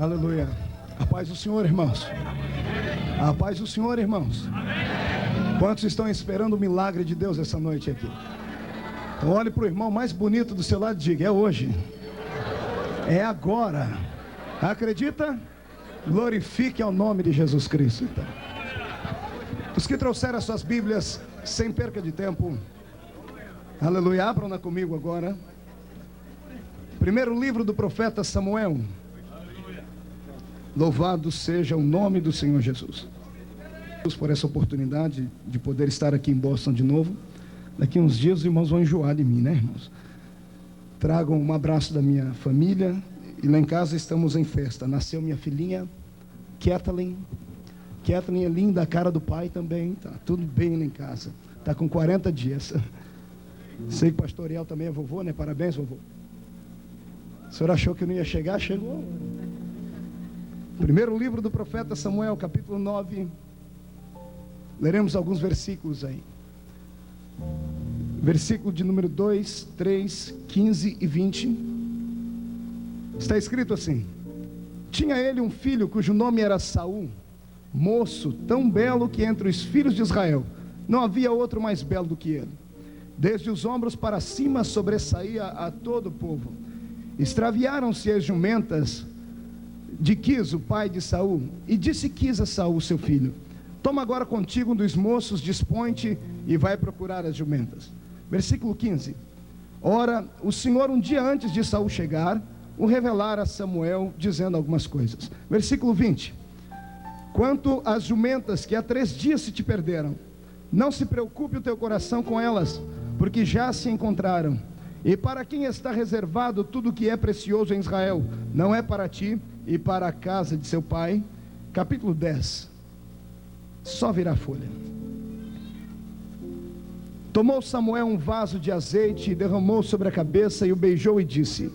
Aleluia. A paz do Senhor, irmãos. A paz do Senhor, irmãos. Quantos estão esperando o milagre de Deus essa noite aqui? Então olhe para o irmão mais bonito do seu lado e diga: é hoje. É agora. Acredita? Glorifique ao nome de Jesus Cristo. Então, os que trouxeram as suas Bíblias, sem perca de tempo, aleluia, abram-na comigo agora. Primeiro livro do profeta Samuel. Louvado seja o nome do Senhor Jesus. Por essa oportunidade de poder estar aqui em Boston de novo. Daqui uns dias os irmãos vão enjoar de mim, né, irmãos? Tragam um abraço da minha família. E lá em casa estamos em festa. Nasceu minha filhinha, Kathleen. Kathleen é linda, a cara do pai também. Tá tudo bem lá em casa. Tá com 40 dias. Sei que o pastor Ariel também é vovô, né? Parabéns, vovô. O senhor achou que eu não ia chegar? Chegou. Primeiro livro do profeta Samuel, capítulo 9. Leremos alguns versículos aí. Versículo de número 2, 3, 15 e 20. Está escrito assim: tinha ele um filho cujo nome era Saul, moço tão belo que entre os filhos de Israel não havia outro mais belo do que ele. Desde os ombros para cima sobressaía a todo o povo. Extraviaram-se as jumentas de Quis, o pai de Saul, e disse Quis a Saul, seu filho: toma agora contigo um dos moços, dispõe-te e vai procurar as jumentas. Versículo 15. Ora, o Senhor um dia antes de Saul chegar, o revelara a Samuel, dizendo algumas coisas. Versículo 20. Quanto às jumentas que há 3 dias se te perderam, não se preocupe o teu coração com elas, porque já se encontraram. E para quem está reservado tudo o que é precioso em Israel, não é para ti e para a casa de seu pai. Capítulo 10. Só virar a folha. Tomou Samuel um vaso de azeite e derramou sobre a cabeça e o beijou e disse: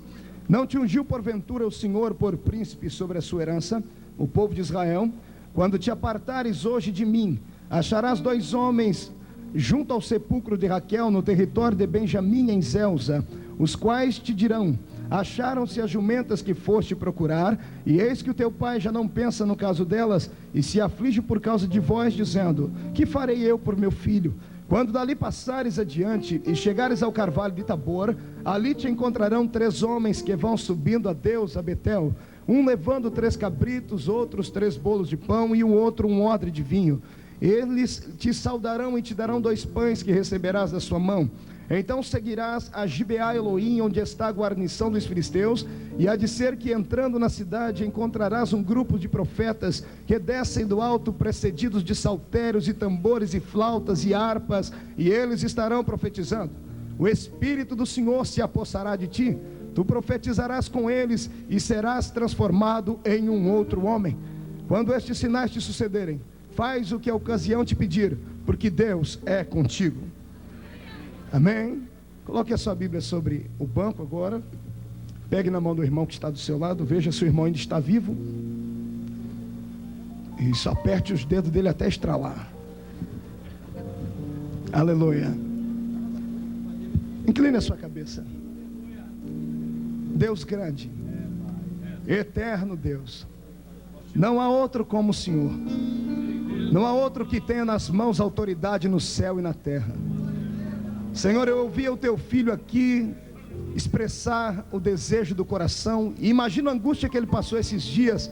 não te ungiu porventura o Senhor por príncipe sobre a sua herança, o povo de Israel? Quando te apartares hoje de mim, acharás 2 homens junto ao sepulcro de Raquel, no território de Benjamim, em Zelza, os quais te dirão: acharam-se as jumentas que foste procurar, e eis que o teu pai já não pensa no caso delas, e se aflige por causa de vós, dizendo: que farei eu por meu filho? Quando dali passares adiante e chegares ao carvalho de Tabor, ali te encontrarão 3 homens que vão subindo a Deus a Betel, um levando 3 cabritos, outros 3 bolos de pão e o outro um odre de vinho. Eles te saudarão e te darão 2 pães que receberás da sua mão. Então seguirás a Gibeá Elohim, onde está a guarnição dos filisteus, e há de ser que entrando na cidade encontrarás um grupo de profetas que descem do alto precedidos de saltérios e tambores e flautas e harpas, e eles estarão profetizando. O Espírito do Senhor se apossará de ti, tu profetizarás com eles e serás transformado em um outro homem. Quando estes sinais te sucederem, faz o que a ocasião te pedir, porque Deus é contigo. Amém? Coloque a sua Bíblia sobre o banco agora. Pegue na mão do irmão que está do seu lado. Veja se o irmão ainda está vivo. Isso, aperte os dedos dele até estralar. Aleluia. Incline a sua cabeça. Deus grande, eterno Deus, não há outro como o Senhor. Não há outro que tenha nas mãos autoridade no céu e na terra. Senhor, eu ouvi o teu filho aqui expressar o desejo do coração, e imagino a angústia que ele passou esses dias,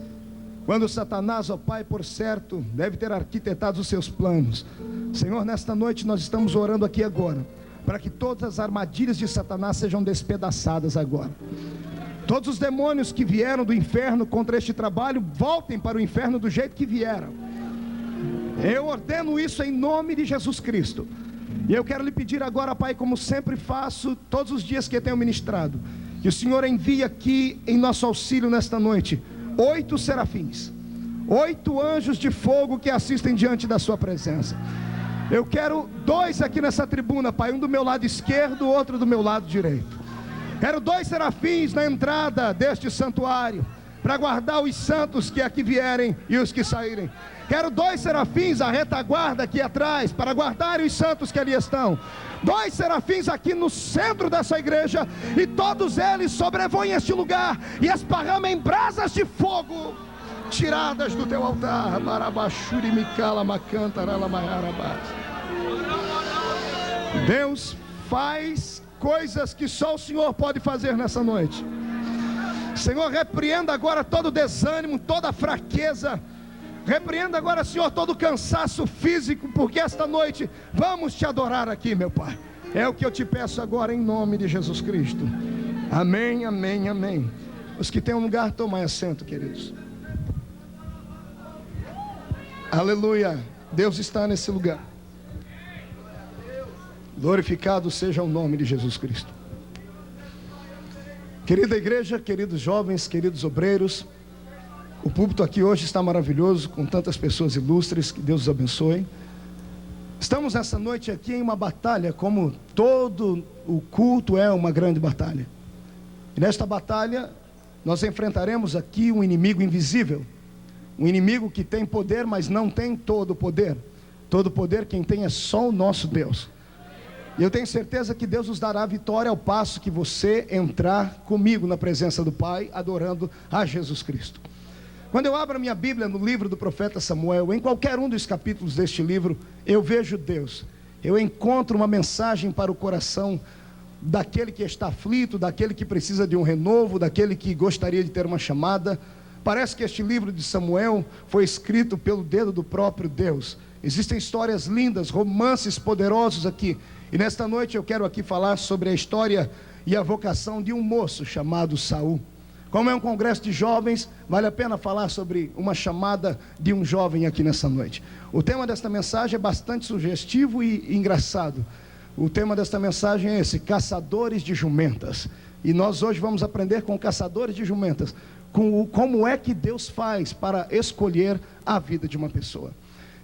quando Satanás, ó Pai, por certo, deve ter arquitetado os seus planos. Senhor, nesta noite nós estamos orando aqui agora, para que todas as armadilhas de Satanás sejam despedaçadas agora. Todos os demônios que vieram do inferno contra este trabalho, voltem para o inferno do jeito que vieram. Eu ordeno isso em nome de Jesus Cristo. E eu quero lhe pedir agora, Pai, como sempre faço todos os dias que eu tenho ministrado, que o Senhor envie aqui em nosso auxílio nesta noite 8 serafins, 8 anjos de fogo que assistem diante da sua presença. Eu quero 2 aqui nessa tribuna, Pai, um do meu lado esquerdo, outro do meu lado direito. Quero 2 serafins na entrada deste santuário, para guardar os santos que aqui vierem e os que saírem. Quero 2 serafins à retaguarda aqui atrás, para guardarem os santos que ali estão. 2 serafins aqui no centro dessa igreja, e todos eles sobrevoem este lugar e esparramem brasas de fogo tiradas do teu altar. Deus faz coisas que só o Senhor pode fazer nessa noite. Senhor, repreenda agora todo desânimo, toda fraqueza. Repreenda agora, Senhor, todo cansaço físico, porque esta noite vamos te adorar aqui, meu Pai. É o que eu te peço agora, em nome de Jesus Cristo. Amém, amém, amém. Os que têm um lugar, tomem assento, queridos. Aleluia. Deus está nesse lugar. Glorificado seja o nome de Jesus Cristo. Querida igreja, queridos jovens, queridos obreiros, o púlpito aqui hoje está maravilhoso, com tantas pessoas ilustres, que Deus os abençoe. Estamos nessa noite aqui em uma batalha, como todo o culto é uma grande batalha. E nesta batalha, nós enfrentaremos aqui um inimigo invisível. Um inimigo que tem poder, mas não tem todo o poder. Todo o poder quem tem é só o nosso Deus. E eu tenho certeza que Deus nos dará vitória ao passo que você entrar comigo na presença do Pai, adorando a Jesus Cristo. Quando eu abro a minha Bíblia no livro do profeta Samuel, em qualquer um dos capítulos deste livro, eu vejo Deus. Eu encontro uma mensagem para o coração daquele que está aflito, daquele que precisa de um renovo, daquele que gostaria de ter uma chamada. Parece que este livro de Samuel foi escrito pelo dedo do próprio Deus. Existem histórias lindas, romances poderosos aqui. E nesta noite eu quero aqui falar sobre a história e a vocação de um moço chamado Saul. Como é um congresso de jovens, vale a pena falar sobre uma chamada de um jovem aqui nessa noite. O tema desta mensagem é bastante sugestivo e engraçado. O tema desta mensagem é esse: caçadores de jumentas. E nós hoje vamos aprender com caçadores de jumentas, como é que Deus faz para escolher a vida de uma pessoa.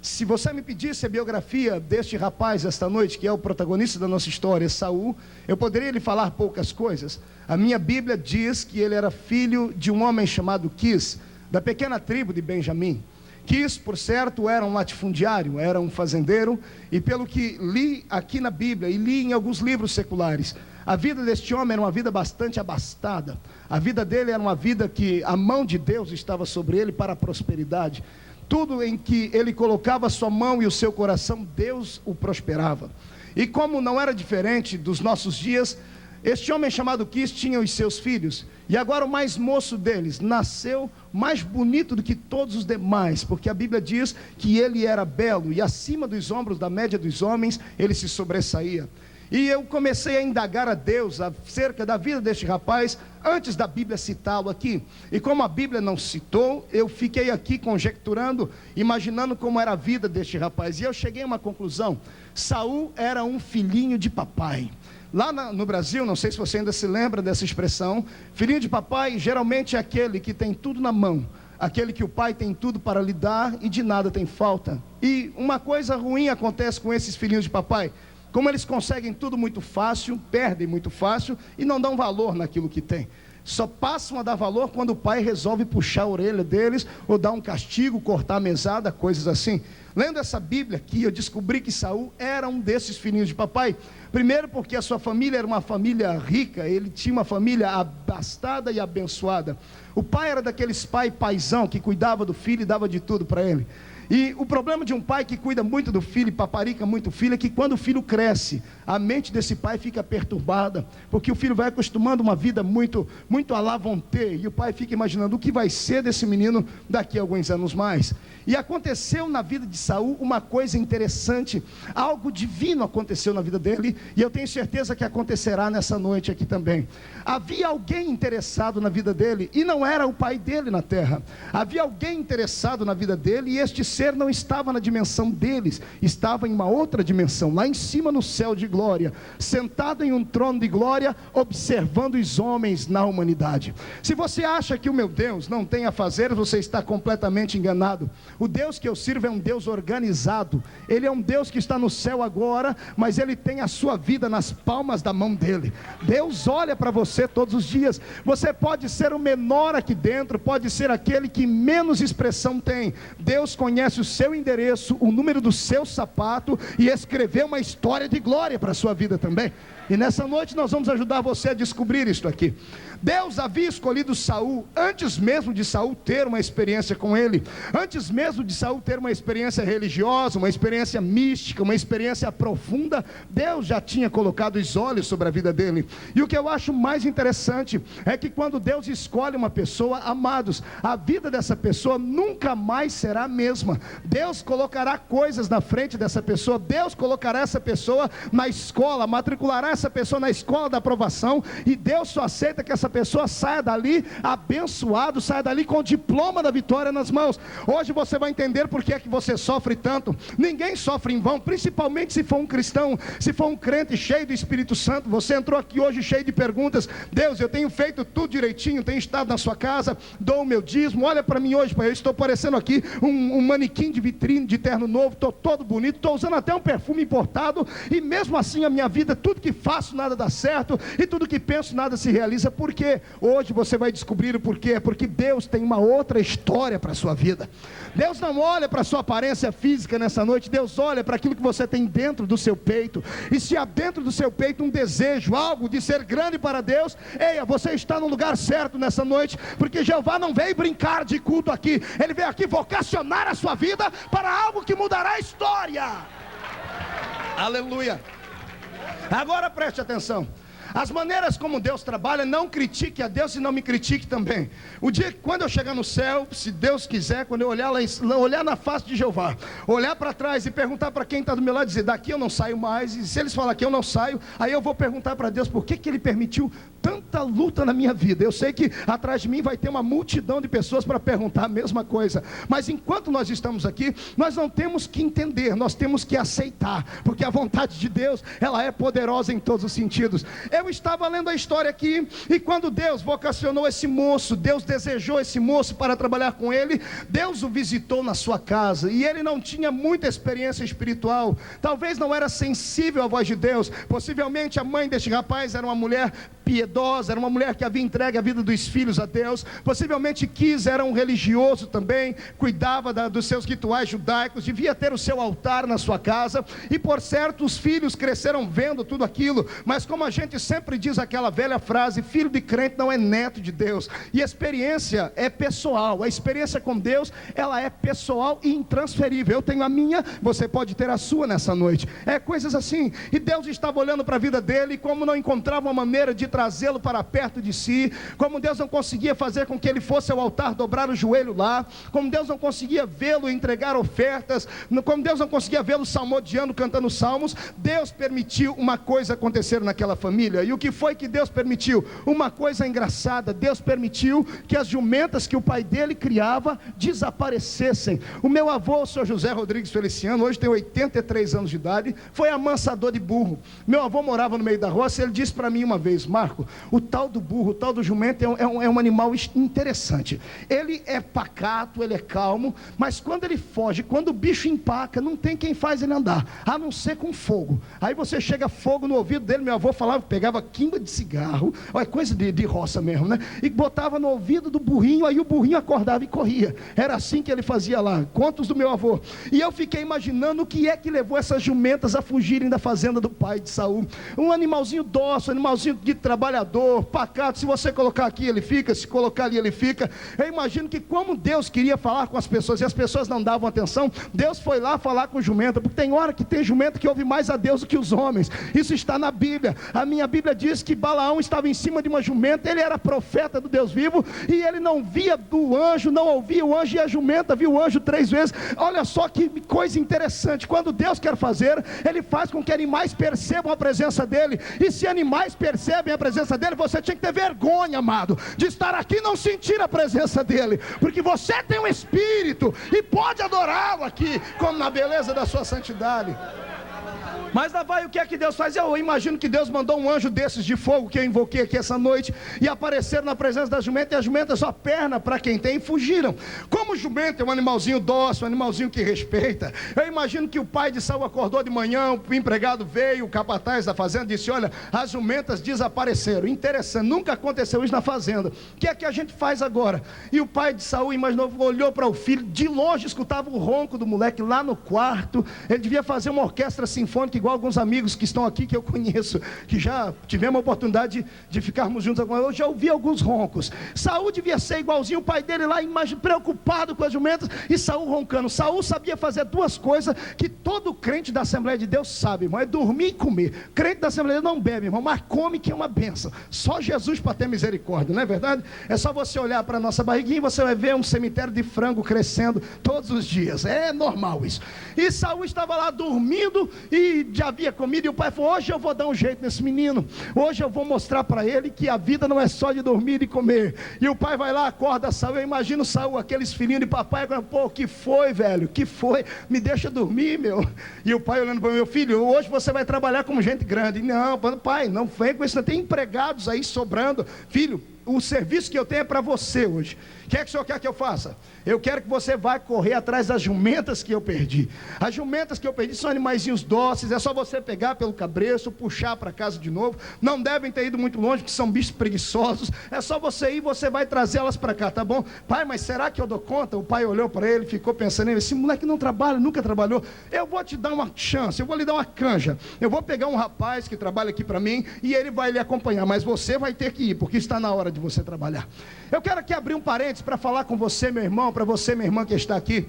Se você me pedisse a biografia deste rapaz esta noite, que é o protagonista da nossa história, Saul, eu poderia lhe falar poucas coisas. A minha Bíblia diz que ele era filho de um homem chamado Quis, da pequena tribo de Benjamim. Quis, por certo, era um latifundiário, era um fazendeiro, e pelo que li aqui na Bíblia, e li em alguns livros seculares, a vida deste homem era uma vida bastante abastada. A vida dele era uma vida que a mão de Deus estava sobre ele para a prosperidade. Tudo em que ele colocava a sua mão e o seu coração, Deus o prosperava. E como não era diferente dos nossos dias, este homem chamado Quis tinha os seus filhos. E agora o mais moço deles nasceu mais bonito do que todos os demais, porque a Bíblia diz que ele era belo e acima dos ombros da média dos homens ele se sobressaía. E eu comecei a indagar a Deus acerca da vida deste rapaz, antes da Bíblia citá-lo aqui. E como a Bíblia não citou, eu fiquei aqui conjecturando, imaginando como era a vida deste rapaz. E eu cheguei a uma conclusão: Saul era um filhinho de papai. Lá no Brasil, não sei se você ainda se lembra dessa expressão, filhinho de papai geralmente é aquele que tem tudo na mão, aquele que o pai tem tudo para lhe dar e de nada tem falta. E uma coisa ruim acontece com esses filhinhos de papai: como eles conseguem tudo muito fácil, perdem muito fácil e não dão valor naquilo que tem. Só passam a dar valor quando o pai resolve puxar a orelha deles, ou dar um castigo, cortar a mesada, coisas assim. Lendo essa Bíblia aqui, eu descobri que Saul era um desses filhinhos de papai. Primeiro porque a sua família era uma família rica, ele tinha uma família abastada e abençoada. O pai era daqueles paizão que cuidava do filho e dava de tudo para ele. E o problema de um pai que cuida muito do filho e paparica muito o filho é que quando o filho cresce, a mente desse pai fica perturbada, porque o filho vai acostumando uma vida muito à la vontade, e o pai fica imaginando o que vai ser desse menino daqui a alguns anos mais. E aconteceu na vida de Saul uma coisa interessante, algo divino aconteceu na vida dele, e eu tenho certeza que acontecerá nessa noite aqui também. Havia alguém interessado na vida dele, e não era o pai dele na terra. Havia alguém interessado na vida dele, e este ser ser não estava na dimensão deles, estava em uma outra dimensão, lá em cima no céu de glória, sentado em um trono de glória, observando os homens na humanidade. Se você acha que o meu Deus não tem afazeres, você está completamente enganado. O Deus que eu sirvo é um Deus organizado. Ele é um Deus que está no céu agora, mas Ele tem a sua vida nas palmas da mão dEle. Deus olha para você todos os dias. Você pode ser o menor aqui dentro, pode ser aquele que menos expressão tem. Deus conhece o seu endereço, o número do seu sapato, e escreveu uma história de glória para a sua vida também. E nessa noite nós vamos ajudar você a descobrir isto aqui. Deus havia escolhido Saul, antes mesmo de Saul ter uma experiência com ele, antes mesmo de Saul ter uma experiência religiosa, uma experiência mística, uma experiência profunda. Deus já tinha colocado os olhos sobre a vida dele. E o que eu acho mais interessante é que quando Deus escolhe uma pessoa, amados, a vida dessa pessoa nunca mais será a mesma. Deus colocará coisas na frente dessa pessoa, Deus colocará essa pessoa na escola, matriculará essa pessoa na escola da aprovação, e Deus só aceita que essa pessoa saia dali abençoado, saia dali com o diploma da vitória nas mãos. Hoje você vai entender por que é que você sofre tanto. Ninguém sofre em vão, principalmente se for um cristão, se for um crente cheio do Espírito Santo. Você entrou aqui hoje cheio de perguntas. Deus, eu tenho feito tudo direitinho, tenho estado na sua casa, dou o meu dízimo, olha para mim hoje, eu estou parecendo aqui um manequim de vitrine, de terno novo, estou todo bonito, estou usando até um perfume importado, e mesmo assim a minha vida, tudo que faço nada dá certo, e tudo que penso nada se realiza. Por quê? Hoje você vai descobrir o porquê. É porque Deus tem uma outra história para a sua vida. Deus não olha para a sua aparência física nessa noite, Deus olha para aquilo que você tem dentro do seu peito. E se há dentro do seu peito um desejo, algo de ser grande para Deus, eia, você está no lugar certo nessa noite, porque Jeová não veio brincar de culto aqui, Ele veio aqui vocacionar a sua vida para algo que mudará a história. Aleluia. Agora preste atenção. As maneiras como Deus trabalha, não critique a Deus e não me critique também. O dia que quando eu chegar no céu, se Deus quiser, quando eu olhar na face de Jeová, olhar para trás e perguntar para quem está do meu lado, dizer, daqui eu não saio mais, e se eles falarem que eu não saio, aí eu vou perguntar para Deus, por que Ele permitiu tanta luta na minha vida? Eu sei que atrás de mim vai ter uma multidão de pessoas para perguntar a mesma coisa, mas enquanto nós estamos aqui, nós não temos que entender, nós temos que aceitar, porque a vontade de Deus, ela é poderosa em todos os sentidos. Eu estava lendo a história aqui, e quando Deus vocacionou esse moço, Deus desejou esse moço para trabalhar com ele, Deus o visitou na sua casa, e ele não tinha muita experiência espiritual, talvez não era sensível à voz de Deus, possivelmente a mãe deste rapaz era uma mulher piedosa, era uma mulher que havia entregue a vida dos filhos a Deus, possivelmente Quis era um religioso também, cuidava dos seus rituais judaicos, devia ter o seu altar na sua casa, e por certo os filhos cresceram vendo tudo aquilo, mas como a gente sempre diz aquela velha frase, filho de crente não é neto de Deus, e a experiência é pessoal, a experiência com Deus, ela é pessoal e intransferível. Eu tenho a minha, você pode ter a sua nessa noite, é coisas assim, e Deus estava olhando para a vida dele, e como não encontrava uma maneira de trazê-lo para perto de si, como Deus não conseguia fazer com que ele fosse ao altar, dobrar o joelho lá, como Deus não conseguia vê-lo entregar ofertas, como Deus não conseguia vê-lo salmodiando, cantando salmos, Deus permitiu uma coisa acontecer naquela família. E o que foi que Deus permitiu? Uma coisa engraçada. Deus permitiu que as jumentas que o pai dele criava desaparecessem. O meu avô, o senhor José Rodrigues Feliciano, hoje tem 83 anos de idade, foi amansador de burro. Meu avô morava no meio da roça, ele disse para mim uma vez, Marco, o tal do burro, o tal do jumento é um animal interessante. Ele é pacato, ele é calmo, mas quando ele foge, quando o bicho empaca, não tem quem faz ele andar, a não ser com fogo. Aí você chega fogo no ouvido dele, meu avô falava, pegava quimba de cigarro, é coisa de roça mesmo, né? E botava no ouvido do burrinho, aí o burrinho acordava e corria. Era assim que ele fazia lá, contos do meu avô. E eu fiquei imaginando o que é que levou essas jumentas a fugirem da fazenda do pai de Saul. Um animalzinho dócil, um animalzinho de trabalhador, pacato, se você colocar aqui ele fica, se colocar ali ele fica. Eu imagino que como Deus queria falar com as pessoas, e as pessoas não davam atenção, Deus foi lá falar com o jumento, porque tem hora que tem jumento que ouve mais a Deus do que os homens. Isso está na Bíblia. A minha Bíblia diz que Balaão estava em cima de uma jumenta, ele era profeta do Deus vivo, e ele não via do anjo, não ouvia o anjo, e a jumenta viu o anjo 3 vezes. Olha só que coisa interessante, quando Deus quer fazer, Ele faz com que animais percebam a presença dEle, e se animais percebem a presença dEle, você tinha que ter vergonha, amado, de estar aqui e não sentir a presença dEle, porque você tem um Espírito, e pode adorá-lo aqui, como na beleza da sua santidade. Mas lá vai, o que é que Deus faz? Eu imagino que Deus mandou um anjo desses de fogo, que eu invoquei aqui essa noite, e apareceram na presença da jumenta, e a jumenta só perna para quem tem, e fugiram. Como o jumento é um animalzinho dócil, um animalzinho que respeita, eu imagino que o pai de Saul acordou de manhã, o empregado veio, o capataz da fazenda disse: olha, as jumentas desapareceram. Interessante, nunca aconteceu isso na fazenda. O que é que a gente faz agora? E o pai de Saul imaginou, olhou para o filho, de longe escutava o ronco do moleque lá no quarto. Ele devia fazer uma orquestra sinfônica, igual alguns amigos que estão aqui, que eu conheço, que já tivemos a oportunidade de ficarmos juntos alguma vez. Eu já ouvi alguns roncos. Saul devia ser igualzinho o pai dele lá, preocupado com as jumentas, e Saul roncando. Saul sabia fazer duas coisas que todo crente da Assembleia de Deus sabe, irmão: é dormir e comer. Crente da Assembleia não bebe, irmão, mas come, que é uma bênção. Só Jesus para ter misericórdia, não é verdade? É só você olhar para a nossa barriguinha e você vai ver um cemitério de frango crescendo todos os dias. É normal isso. E Saul estava lá dormindo, e já havia comido, e o pai falou: hoje eu vou dar um jeito nesse menino, hoje eu vou mostrar para ele que a vida não é só de dormir e comer. E o pai vai lá, acorda Saul. Eu imagino Saul, aqueles filhinhos de papai, pô, que foi, velho, que foi, me deixa dormir, meu. E o pai olhando para meu filho: hoje você vai trabalhar como gente grande. Não, pai, não vem com isso, não tem empregados aí sobrando, filho. O serviço que eu tenho é para você hoje. O que é que o senhor quer que eu faça? Eu quero que você vá correr atrás das jumentas que eu perdi. As jumentas que eu perdi são animaizinhos dóceis. É só você pegar pelo cabresto, puxar para casa de novo. Não devem ter ido muito longe, porque são bichos preguiçosos. É só você ir e você vai trazê-las para cá, tá bom? Pai, mas será que eu dou conta? O pai olhou para ele, ficou pensando: esse moleque não trabalha, nunca trabalhou. Eu vou te dar uma chance, eu vou lhe dar uma canja. Eu vou pegar um rapaz que trabalha aqui para mim, e ele vai lhe acompanhar. Mas você vai ter que ir, porque está na hora de você trabalhar. Eu quero aqui abrir um parênteses para falar com você, meu irmão, para você, minha irmã, que está aqui.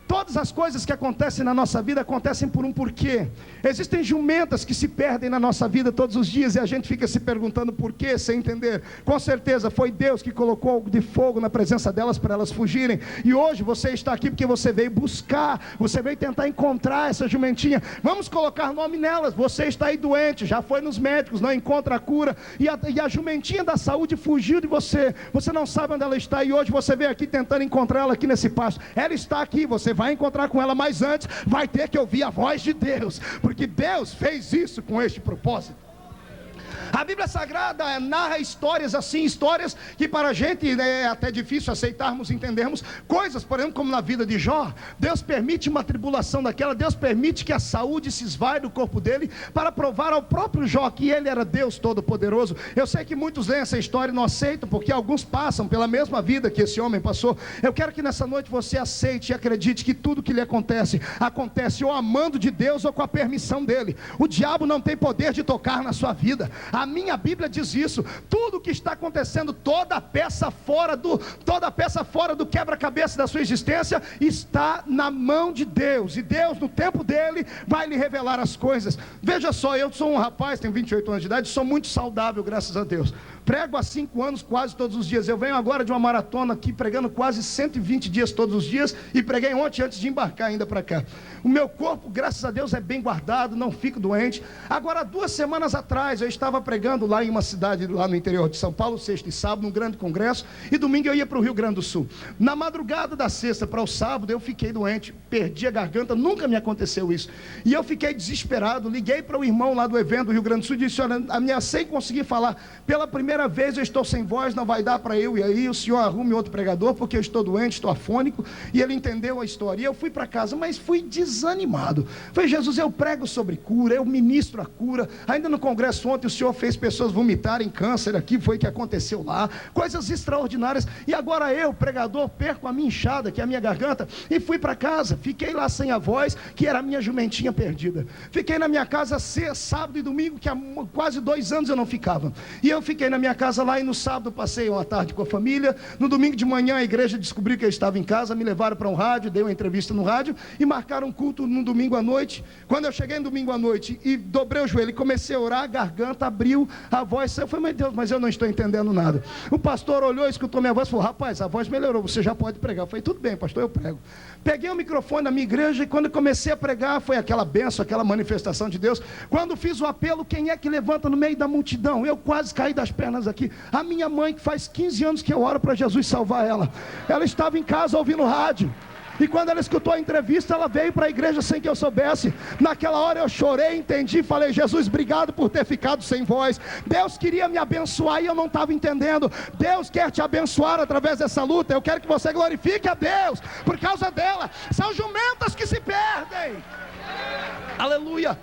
Todas as coisas que acontecem na nossa vida acontecem por um porquê. Existem jumentas que se perdem na nossa vida todos os dias, e a gente fica se perguntando por quê, sem entender. Com certeza foi Deus que colocou algo de fogo na presença delas para elas fugirem. E hoje você está aqui porque você veio buscar, você veio tentar encontrar essa jumentinha. Vamos colocar nome nelas. Você está aí doente, já foi nos médicos, não encontra a cura, e a jumentinha da saúde fugiu de você. Você não sabe onde ela está, e hoje você veio aqui tentando encontrar ela aqui nesse pasto. Ela está aqui, você vai encontrar com ela, mas antes vai ter que ouvir a voz de Deus, porque Deus fez isso com este propósito. A Bíblia Sagrada narra histórias assim, histórias que para a gente é até difícil aceitarmos, entendermos. Coisas, por exemplo, como na vida de Jó. Deus permite uma tribulação daquela, Deus permite que a saúde se esvaia do corpo dele, para provar ao próprio Jó que ele era Deus Todo-Poderoso. Eu sei que muitos leem essa história e não aceitam, porque alguns passam pela mesma vida que esse homem passou. Eu quero que nessa noite você aceite e acredite que tudo que lhe acontece, acontece ou amando de Deus ou com a permissão dele. O diabo não tem poder de tocar na sua vida. A minha Bíblia diz isso. Tudo que está acontecendo, toda peça fora do quebra-cabeça da sua existência, está na mão de Deus, e Deus no tempo dele vai lhe revelar as coisas. Veja só, eu sou um rapaz, tenho 28 anos de idade, sou muito saudável, graças a Deus. Prego há 5 anos quase todos os dias. Eu venho agora de uma maratona aqui, pregando quase 120 dias todos os dias, e preguei ontem antes de embarcar ainda para cá. O meu corpo, graças a Deus, é bem guardado, não fico doente. Agora, 2 semanas atrás, eu estava pregando lá em uma cidade lá no interior de São Paulo, sexta e sábado, num grande congresso, e domingo eu ia para o Rio Grande do Sul. Na madrugada da sexta para o sábado, eu fiquei doente, perdi a garganta, nunca me aconteceu isso, e eu fiquei desesperado. Liguei para o irmão lá do evento do Rio Grande do Sul e disse: olha, ameacei conseguir falar, pela primeira vez eu estou sem voz, não vai dar para eu ir aí, o senhor arrume outro pregador, porque eu estou doente, estou afônico. E ele entendeu a história, e eu fui para casa, mas fui desanimado. Falei: Jesus, eu prego sobre cura, eu ministro a cura. Ainda no congresso ontem o senhor fez pessoas vomitarem câncer aqui, foi o que aconteceu lá, coisas extraordinárias. E agora eu, pregador, perco a minha inchada, que é a minha garganta, e fui para casa. Fiquei lá sem a voz, que era a minha jumentinha perdida. Fiquei na minha casa sábado e domingo, que há quase 2 anos eu não ficava. E eu fiquei na minha casa lá, e no sábado passei uma tarde com a família. No domingo de manhã a igreja descobriu que eu estava em casa, me levaram para um rádio, dei uma entrevista no rádio, e marcaram um culto no domingo à noite. Quando eu cheguei no domingo à noite e dobrei o joelho e comecei a orar, a garganta abriu caiu, a voz saiu. Eu falei, meu Deus, mas eu não estou entendendo nada. O pastor olhou, escutou minha voz e falou, rapaz, a voz melhorou, você já pode pregar. Eu falei, tudo bem, pastor, eu prego. Peguei o microfone na minha igreja e quando eu comecei a pregar, foi aquela bênção, aquela manifestação de Deus. Quando fiz o apelo, quem é que levanta no meio da multidão? Eu quase caí das pernas aqui. A minha mãe, que faz 15 anos que eu oro para Jesus salvar ela. Ela estava em casa ouvindo rádio. E quando ela escutou a entrevista, ela veio para a igreja sem que eu soubesse. Naquela hora eu chorei, entendi, falei, Jesus, obrigado por ter ficado sem voz. Deus queria me abençoar e eu não estava entendendo. Deus quer te abençoar através dessa luta. Eu quero que você glorifique a Deus por causa dela. São jumentas que se perdem. Aleluia.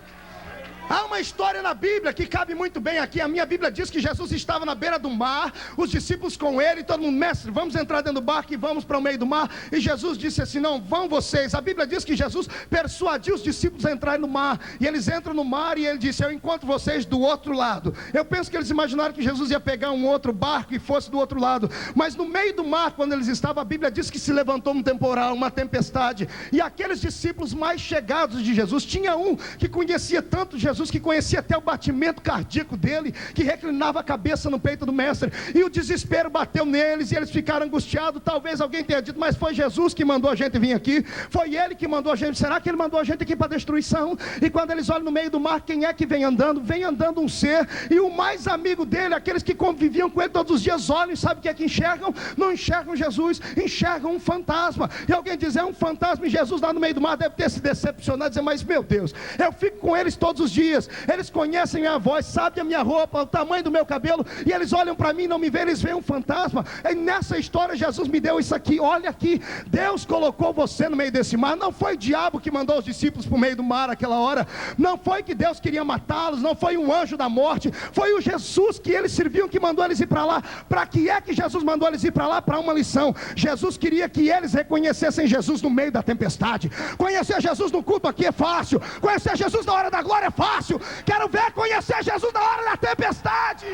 Há uma história na Bíblia que cabe muito bem aqui. A minha Bíblia diz que Jesus estava na beira do mar, os discípulos com ele, todo mundo, mestre, vamos entrar dentro do barco e vamos para o meio do mar. E Jesus disse assim, não, vão vocês. A Bíblia diz que Jesus persuadiu os discípulos a entrarem no mar. E eles entram no mar e ele disse, eu encontro vocês do outro lado. Eu penso que eles imaginaram que Jesus ia pegar um outro barco e fosse do outro lado. Mas no meio do mar, quando eles estavam, a Bíblia diz que se levantou um temporal, uma tempestade. E aqueles discípulos mais chegados de Jesus, tinha um que conhecia tanto Jesus, que conhecia até o batimento cardíaco dele, que reclinava a cabeça no peito do mestre, e o desespero bateu neles, e eles ficaram angustiados. Talvez alguém tenha dito, mas foi Jesus que mandou a gente vir aqui, foi ele que mandou a gente, será que ele mandou a gente aqui para destruição? E quando eles olham no meio do mar, quem é que vem andando? Vem andando um ser, e o mais amigo dele, aqueles que conviviam com ele todos os dias, olham e sabem o que é que enxergam? Não enxergam Jesus, enxergam um fantasma. E alguém diz, é um fantasma, e Jesus lá no meio do mar deve ter se decepcionado, dizer, mas meu Deus, eu fico com eles todos os dias, eles conhecem minha voz, sabem a minha roupa, o tamanho do meu cabelo, e eles olham para mim, não me veem, eles veem um fantasma. E nessa história Jesus me deu isso aqui, olha aqui, Deus colocou você no meio desse mar. Não foi o diabo que mandou os discípulos para o meio do mar naquela hora, não foi que Deus queria matá-los, não foi um anjo da morte, foi o Jesus que eles serviam que mandou eles ir para lá. Para que é que Jesus mandou eles ir para lá? Para uma lição. Jesus queria que eles reconhecessem Jesus no meio da tempestade. Conhecer Jesus no culto aqui é fácil, conhecer Jesus na hora da glória é fácil. Quero ver conhecer Jesus na hora da tempestade.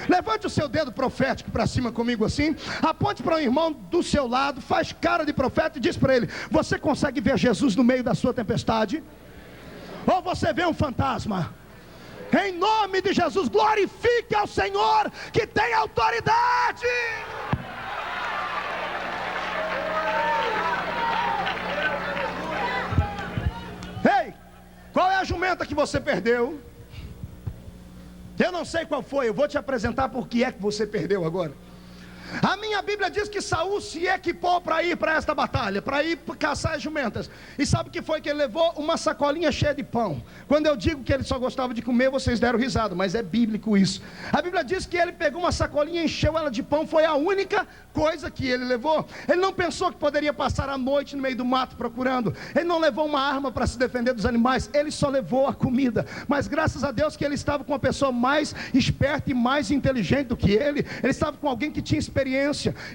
Levante o seu dedo profético para cima comigo assim, aponte para um irmão do seu lado, faz cara de profeta e diz para ele, você consegue ver Jesus no meio da sua tempestade? Ou você vê um fantasma? Em nome de Jesus, glorifique ao Senhor que tem autoridade. Ei, qual é a jumenta que você perdeu? Eu não sei qual foi, eu vou te apresentar por que é que você perdeu agora. A minha Bíblia diz que Saul se equipou para ir para esta batalha, para ir caçar as jumentas. E sabe o que foi que ele levou? Uma sacolinha cheia de pão. Quando eu digo que ele só gostava de comer, vocês deram risada, mas é bíblico isso. A Bíblia diz que ele pegou uma sacolinha, encheu ela de pão, foi a única coisa que ele levou. Ele não pensou que poderia passar a noite no meio do mato procurando. Ele não levou uma arma para se defender dos animais, ele só levou a comida. Mas graças a Deus que ele estava com uma pessoa mais esperta e mais inteligente do que ele estava com alguém que tinha experiência.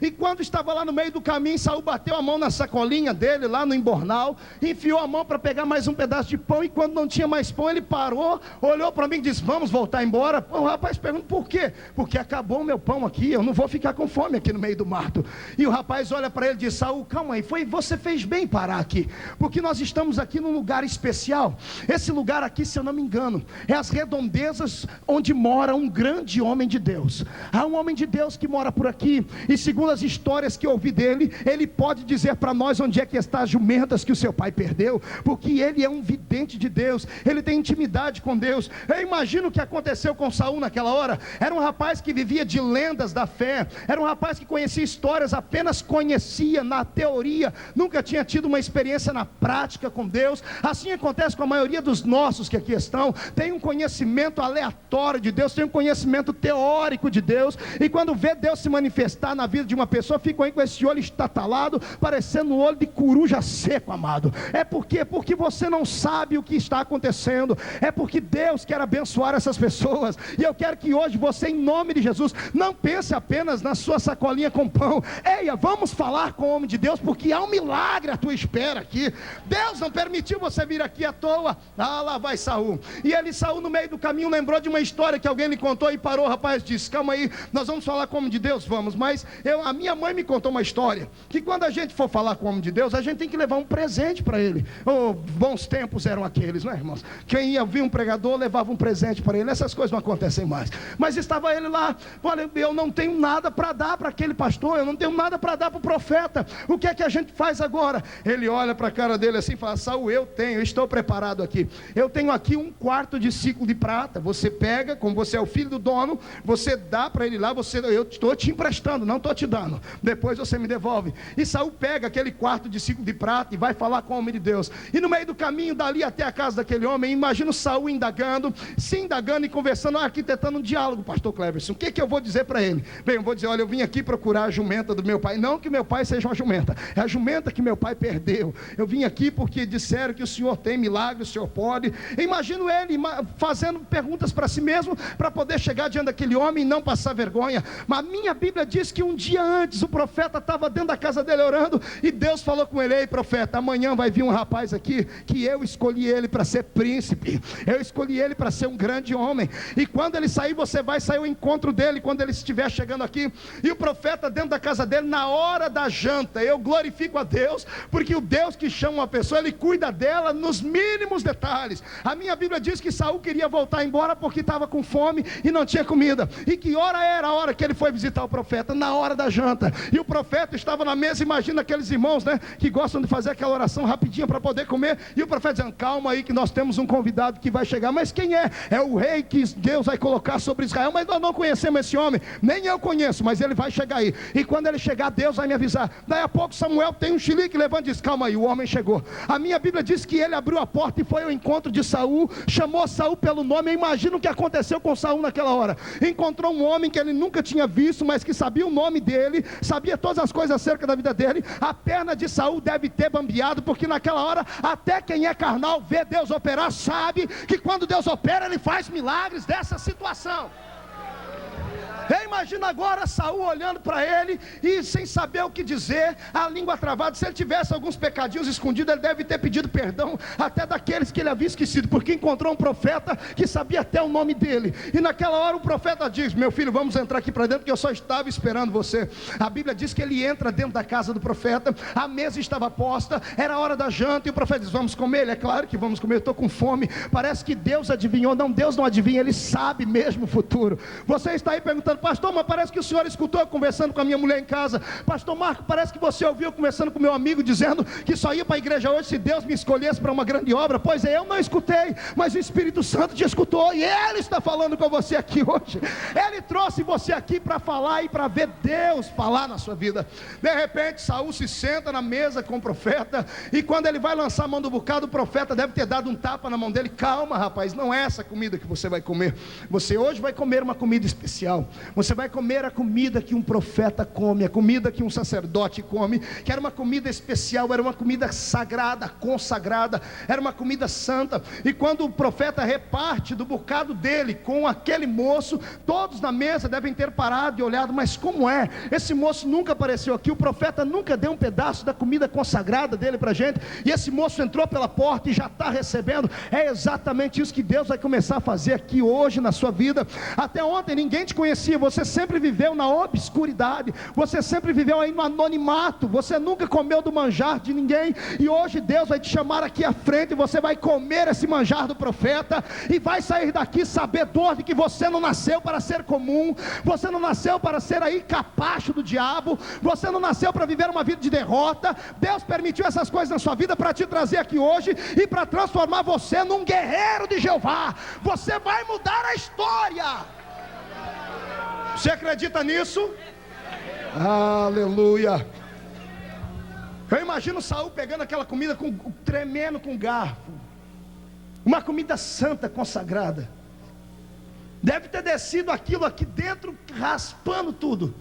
E quando estava lá no meio do caminho, Saul bateu a mão na sacolinha dele, lá no embornal, enfiou a mão para pegar mais um pedaço de pão, e quando não tinha mais pão, ele parou, olhou para mim e disse, vamos voltar embora? O rapaz pergunta, por quê? Porque acabou o meu pão aqui, eu não vou ficar com fome aqui no meio do mato. E o rapaz olha para ele e diz, Saul, calma aí, você fez bem parar aqui, porque nós estamos aqui num lugar especial. Esse lugar aqui, se eu não me engano, é as redondezas onde mora um grande homem de Deus. Há um homem de Deus que mora por aqui, e segundo as histórias que eu ouvi dele, ele pode dizer para nós onde é que está as jumentas que o seu pai perdeu, porque ele é um vidente de Deus, ele tem intimidade com Deus. Eu imagino o que aconteceu com Saul naquela hora. Era um rapaz que vivia de lendas da fé, era um rapaz que conhecia histórias, apenas conhecia na teoria, nunca tinha tido uma experiência na prática com Deus. Assim acontece com a maioria dos nossos que aqui estão, tem um conhecimento aleatório de Deus, tem um conhecimento teórico de Deus, e quando vê Deus se manifestar na vida de uma pessoa, ficam aí com esse olho estatalado, parecendo um olho de coruja seco, amado. É porque você não sabe o que está acontecendo acontecendo, é porque Deus quer abençoar essas pessoas. E eu quero que hoje você, em nome de Jesus, não pense apenas na sua sacolinha com pão. Eia, vamos falar com o homem de Deus, porque há um milagre à tua espera aqui. Deus não permitiu você vir aqui à toa. Ah, lá vai Saul. E ele, Saul, no meio do caminho, lembrou de uma história que alguém lhe contou e parou. O rapaz disse: calma aí, nós vamos falar com o homem de Deus? Vamos, mas a minha mãe me contou uma história, que quando a gente for falar com o homem de Deus, a gente tem que levar um presente para ele. Oh, bons tempos eram aqueles, não é, irmãos? Quem ia vir um pregador, levava um presente para ele. Essas coisas não acontecem mais. Mas estava ele lá: olha, eu não tenho nada para dar para aquele pastor, eu não tenho nada para dar para o profeta. O que é que a gente faz agora? Ele olha para a cara dele assim e fala: Saul, eu estou preparado aqui. Eu tenho aqui 1/4 de ciclo de prata. Você pega, como você é o filho do dono, você dá para ele lá, eu estou te emprestando, não estou te dando. Depois você me devolve. E Saul pega aquele 1/4 de ciclo de prata e vai falar com o homem de Deus. E no meio do caminho, dali até a casa daquele homem, imagina o Saul indagando e conversando, arquitetando um diálogo. Pastor Cleverson, o que eu vou dizer para ele? Bem, eu vou dizer: olha, eu vim aqui procurar a jumenta do meu pai. Não que meu pai seja uma jumenta, é a jumenta que meu pai perdeu. Eu vim aqui porque disseram que o senhor tem milagre, o senhor pode. Imagino ele fazendo perguntas para si mesmo, para poder chegar diante daquele homem e não passar vergonha. Mas a minha Bíblia diz que um dia antes o profeta estava dentro da casa dele orando, e Deus falou com ele: ei profeta, amanhã vai vir um rapaz aqui, que eu escolhi ele para ser príncipe, eu escolhi ele para ser um grande homem, e quando ele sair, você vai sair ao encontro dele, quando ele estiver chegando aqui. E o profeta dentro da casa dele, na hora da janta, eu glorifico a Deus, porque o Deus que chama uma pessoa, ele cuida dela nos mínimos detalhes. A minha Bíblia diz que Saul queria voltar embora porque estava com fome e não tinha comida. E que hora era a hora que ele foi visitar o profeta? Na hora da janta. E o profeta estava na mesa. Imagina aqueles irmãos, né, que gostam de fazer aquela oração rapidinha para poder comer. E o profeta dizendo: calma aí que nós temos um convidado que vai chegar. Mas quem é? É o rei que Deus vai colocar sobre Israel. Mas nós não conhecemos esse homem. Nem eu conheço, mas ele vai chegar aí. E quando ele chegar, Deus vai me avisar. Daí a pouco Samuel tem um chilique, levanta e diz: calma aí, o homem chegou. A minha Bíblia diz que ele abriu a porta e foi ao encontro de Saul, chamou Saul pelo nome. Eu imagino o que aconteceu com Saul naquela hora. Encontrou um homem que ele nunca tinha visto, mas que sabia o nome dele, sabia todas as coisas acerca da vida dele. A perna de Saul deve ter bambeado, porque naquela hora, até quem é carnal vê Deus operar, sabe que quando Deus opera, ele faz milagres dessa situação. Imagina agora Saul olhando para ele e sem saber o que dizer, a língua travada. Se ele tivesse alguns pecadinhos escondidos, ele deve ter pedido perdão até daqueles que ele havia esquecido, porque encontrou um profeta que sabia até o nome dele. E naquela hora o profeta diz: meu filho, vamos entrar aqui para dentro, que eu só estava esperando você. A Bíblia diz que ele entra dentro da casa do profeta, a mesa estava posta, era a hora da janta, e o profeta diz: vamos comer? Ele: é claro que vamos comer, eu estou com fome. Parece que Deus adivinhou. Não, Deus não adivinha, ele sabe mesmo o futuro. Você está aí perguntando: pastor, mas parece que o senhor escutou eu conversando com a minha mulher em casa. Pastor Marco, parece que você ouviu conversando com meu amigo, dizendo que só ia para a igreja hoje se Deus me escolhesse para uma grande obra. Pois é, eu não escutei, mas o Espírito Santo te escutou, e Ele está falando com você aqui hoje. Ele trouxe você aqui para falar e para ver Deus falar na sua vida. De repente Saul se senta na mesa com o profeta, e quando ele vai lançar a mão do bocado, o profeta deve ter dado um tapa na mão dele: calma rapaz, não é essa comida que você vai comer. Você hoje vai comer uma comida especial. Você vai comer a comida que um profeta come, a comida que um sacerdote come, que era uma comida especial, era uma comida sagrada, consagrada, era uma comida santa. E quando o profeta reparte do bocado dele com aquele moço, todos na mesa devem ter parado e olhado: mas como é? Esse moço nunca apareceu aqui, o profeta nunca deu um pedaço da comida consagrada dele para a gente, e esse moço entrou pela porta e já está recebendo. É exatamente isso que Deus vai começar a fazer aqui hoje na sua vida. Até ontem ninguém te conhecia, você sempre viveu na obscuridade, você sempre viveu aí no anonimato, você nunca comeu do manjar de ninguém, e hoje Deus vai te chamar aqui à frente, e você vai comer esse manjar do profeta, e vai sair daqui sabedor de que você não nasceu para ser comum, você não nasceu para ser aí capacho do diabo, você não nasceu para viver uma vida de derrota. Deus permitiu essas coisas na sua vida para te trazer aqui hoje, e para transformar você num guerreiro de Jeová. Você vai mudar a história. Você acredita nisso? Aleluia. Eu imagino Saul pegando aquela comida, tremendo com garfo, uma comida santa, consagrada. Deve ter descido aquilo aqui dentro, raspando tudo.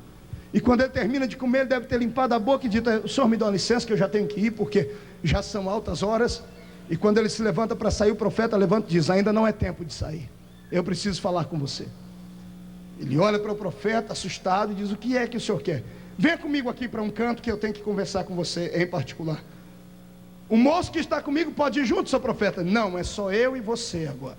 E quando ele termina de comer, ele deve ter limpado a boca e dito: o senhor me dá licença que eu já tenho que ir, porque já são altas horas. E quando ele se levanta para sair, o profeta levanta e diz: ainda não é tempo de sair, eu preciso falar com você. Ele olha para o profeta assustado e diz: o que é que o senhor quer? Venha comigo aqui para um canto que eu tenho que conversar com você em particular. O moço que está comigo pode ir junto, seu profeta? Não, é só eu e você agora.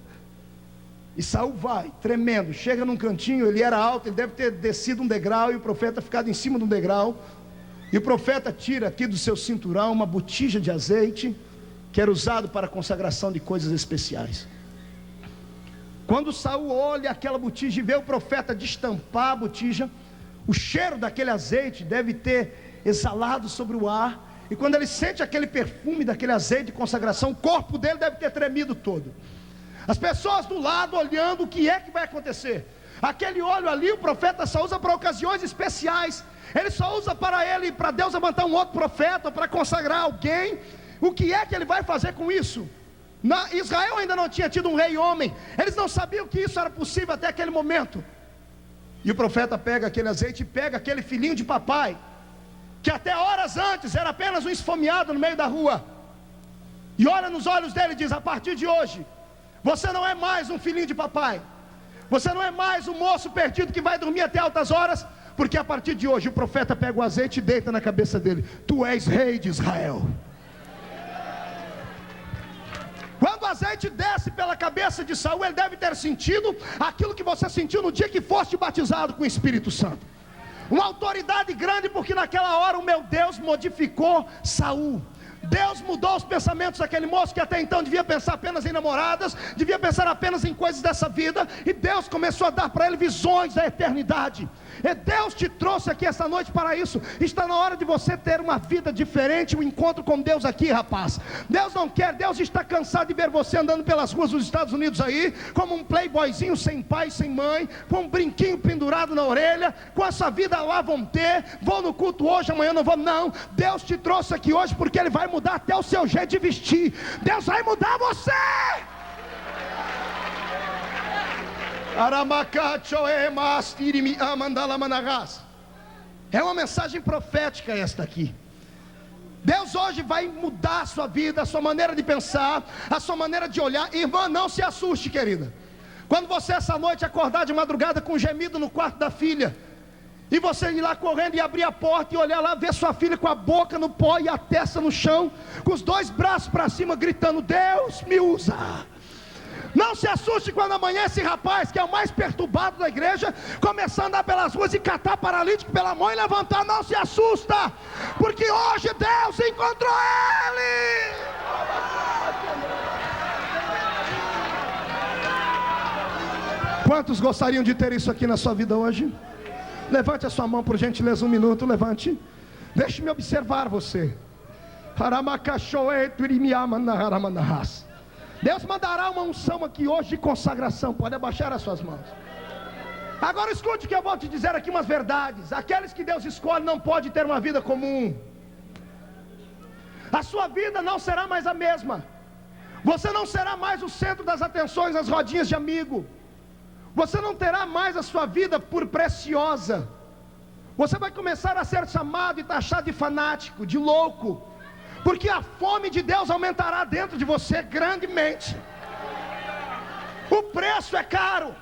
E Saul vai, tremendo, chega num cantinho, ele era alto, ele deve ter descido um degrau, e o profeta ficado em cima de um degrau. E o profeta tira aqui do seu cinturão uma botija de azeite, que era usado para a consagração de coisas especiais. Quando Saul olha aquela botija e vê o profeta destampar a botija, o cheiro daquele azeite deve ter exalado sobre o ar, e quando ele sente aquele perfume daquele azeite de consagração, o corpo dele deve ter tremido todo. As pessoas do lado olhando, o que é que vai acontecer? Aquele óleo ali, o profeta só usa para ocasiões especiais. Ele só usa para Deus levantar um outro profeta, para consagrar alguém. O que é que ele vai fazer com isso? Israel ainda não tinha tido um rei homem. Eles não sabiam que isso era possível até aquele momento. E o profeta pega aquele azeite e pega aquele filhinho de papai, que até horas antes era apenas um esfomeado no meio da rua, e olha nos olhos dele e diz: a partir de hoje, você não é mais um filhinho de papai, você não é mais um moço perdido que vai dormir até altas horas, porque a partir de hoje, o profeta pega o azeite e deita na cabeça dele: tu és rei de Israel. Quando o azeite desce pela cabeça de Saul, ele deve ter sentido aquilo que você sentiu no dia que foste batizado com o Espírito Santo. Uma autoridade grande, porque naquela hora o meu Deus modificou Saul. Deus mudou os pensamentos daquele moço que até então devia pensar apenas em namoradas, devia pensar apenas em coisas dessa vida, e Deus começou a dar para ele visões da eternidade. E Deus te trouxe aqui essa noite para isso. Está na hora de você ter uma vida diferente, um encontro com Deus aqui, rapaz. Deus não quer, Deus está cansado de ver você andando pelas ruas dos Estados Unidos aí, como um playboyzinho sem pai, sem mãe, com um brinquinho pendurado na orelha, com essa vida lá vão ter, vou no culto hoje, amanhã não vou. Não, Deus te trouxe aqui hoje porque Ele vai mudar até o seu jeito de vestir. Deus vai mudar você. É uma mensagem profética esta aqui. Deus hoje vai mudar a sua vida, a sua maneira de pensar, a sua maneira de olhar. Irmã, não se assuste, querida, quando você essa noite acordar de madrugada com um gemido no quarto da filha, e você ir lá correndo e abrir a porta e olhar lá, ver sua filha com a boca no pó e a testa no chão, com os dois braços para cima, gritando: Deus me usa. Não se assuste quando amanhã esse rapaz, que é o mais perturbado da igreja, começar a andar pelas ruas e catar paralítico pela mão e levantar. Não se assusta, porque hoje Deus encontrou ele. Quantos gostariam de ter isso aqui na sua vida hoje? Levante a sua mão, por gentileza, um minuto, levante. Deixe-me observar você. Deus mandará uma unção aqui hoje de consagração. Pode abaixar as suas mãos. Agora escute o que eu vou te dizer aqui, umas verdades. Aqueles que Deus escolhe não podem ter uma vida comum. A sua vida não será mais a mesma. Você não será mais o centro das atenções nas rodinhas de amigo. Você não terá mais a sua vida por preciosa. Você vai começar a ser chamado e taxado de fanático, de louco, porque a fome de Deus aumentará dentro de você grandemente. O preço é caro.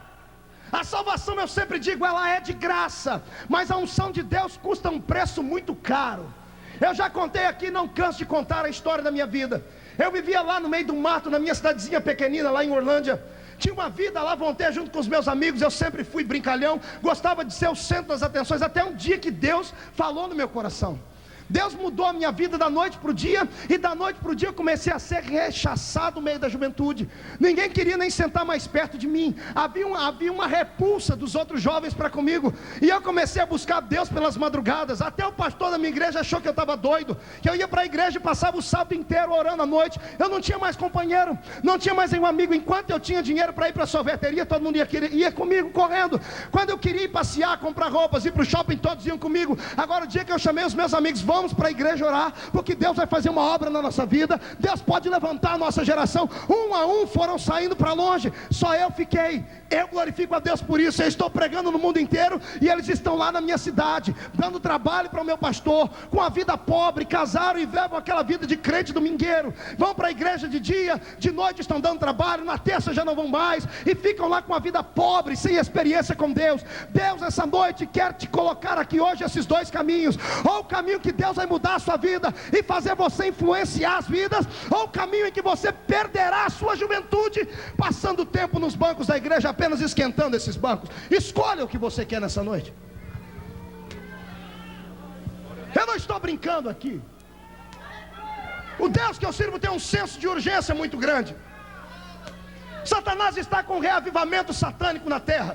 A salvação, eu sempre digo, ela é de graça, mas a unção de Deus custa um preço muito caro. Eu já contei aqui, não canso de contar a história da minha vida. Eu vivia lá no meio do mato, na minha cidadezinha pequenina, lá em Orlândia. Tinha uma vida lá, voltei junto com os meus amigos. Eu sempre fui brincalhão, gostava de ser o centro das atenções, até um dia que Deus falou no meu coração. Deus mudou a minha vida da noite para o dia, e da noite para o dia eu comecei a ser rechaçado no meio da juventude. Ninguém queria nem sentar mais perto de mim. Havia uma repulsa dos outros jovens para comigo, e eu comecei a buscar Deus pelas madrugadas. Até o pastor da minha igreja achou que eu estava doido, que eu ia para a igreja e passava o sábado inteiro orando à noite. Eu não tinha mais companheiro, não tinha mais nenhum amigo. Enquanto eu tinha dinheiro para ir para a sorveteria, todo mundo ia comigo correndo. Quando eu queria ir passear, comprar roupas, ir para o shopping, todos iam comigo. Agora o dia que eu chamei os meus amigos: Vamos para a igreja orar, porque Deus vai fazer uma obra na nossa vida. Deus pode levantar a nossa geração. Um a um foram saindo para longe, só eu fiquei. Eu glorifico a Deus por isso. Eu estou pregando no mundo inteiro, e eles estão lá na minha cidade, dando trabalho para o meu pastor, com a vida pobre, casaram e levam aquela vida de crente domingueiro. Vão para a igreja de dia, de noite estão dando trabalho, na terça já não vão mais, e ficam lá com a vida pobre, sem experiência com Deus. Deus essa noite quer te colocar aqui hoje esses dois caminhos: ou o caminho que Deus vai mudar a sua vida e fazer você influenciar as vidas, ou o caminho em que você perderá a sua juventude, passando tempo nos bancos da igreja, apenas esquentando esses bancos. Escolha o que você quer nessa noite. Eu não estou brincando aqui. O Deus que eu sirvo tem um senso de urgência muito grande. Satanás está com reavivamento satânico na terra.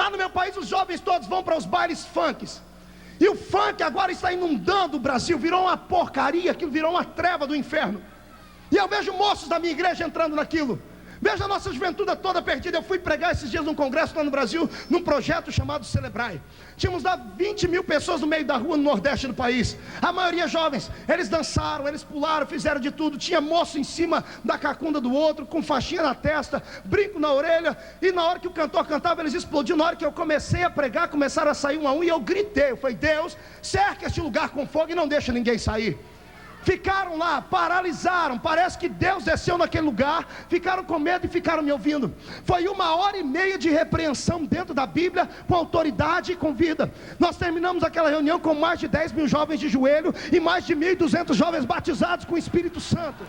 Lá no meu país os jovens todos vão para os bailes funks, e o funk agora está inundando o Brasil. Virou uma porcaria, aquilo virou uma treva do inferno. E eu vejo moços da minha igreja entrando naquilo. Veja a nossa juventude toda perdida. Eu fui pregar esses dias num congresso lá no Brasil, num projeto chamado Celebrai. Tínhamos lá 20 mil pessoas no meio da rua, no nordeste do país. A maioria jovens. Eles dançaram, eles pularam, fizeram de tudo. Tinha moço em cima da cacunda do outro, com faixinha na testa, brinco na orelha. E na hora que o cantor cantava, eles explodiam. Na hora que eu comecei a pregar, começaram a sair um a um, e eu gritei. Eu falei: Deus, cerca este lugar com fogo e não deixa ninguém sair. Ficaram lá, paralisaram. Parece que Deus desceu naquele lugar. Ficaram com medo e ficaram me ouvindo. Foi 1h30 de repreensão dentro da Bíblia, com autoridade e com vida. Nós terminamos aquela reunião com mais de 10 mil jovens de joelho e mais de 1.200 jovens batizados com o Espírito Santo.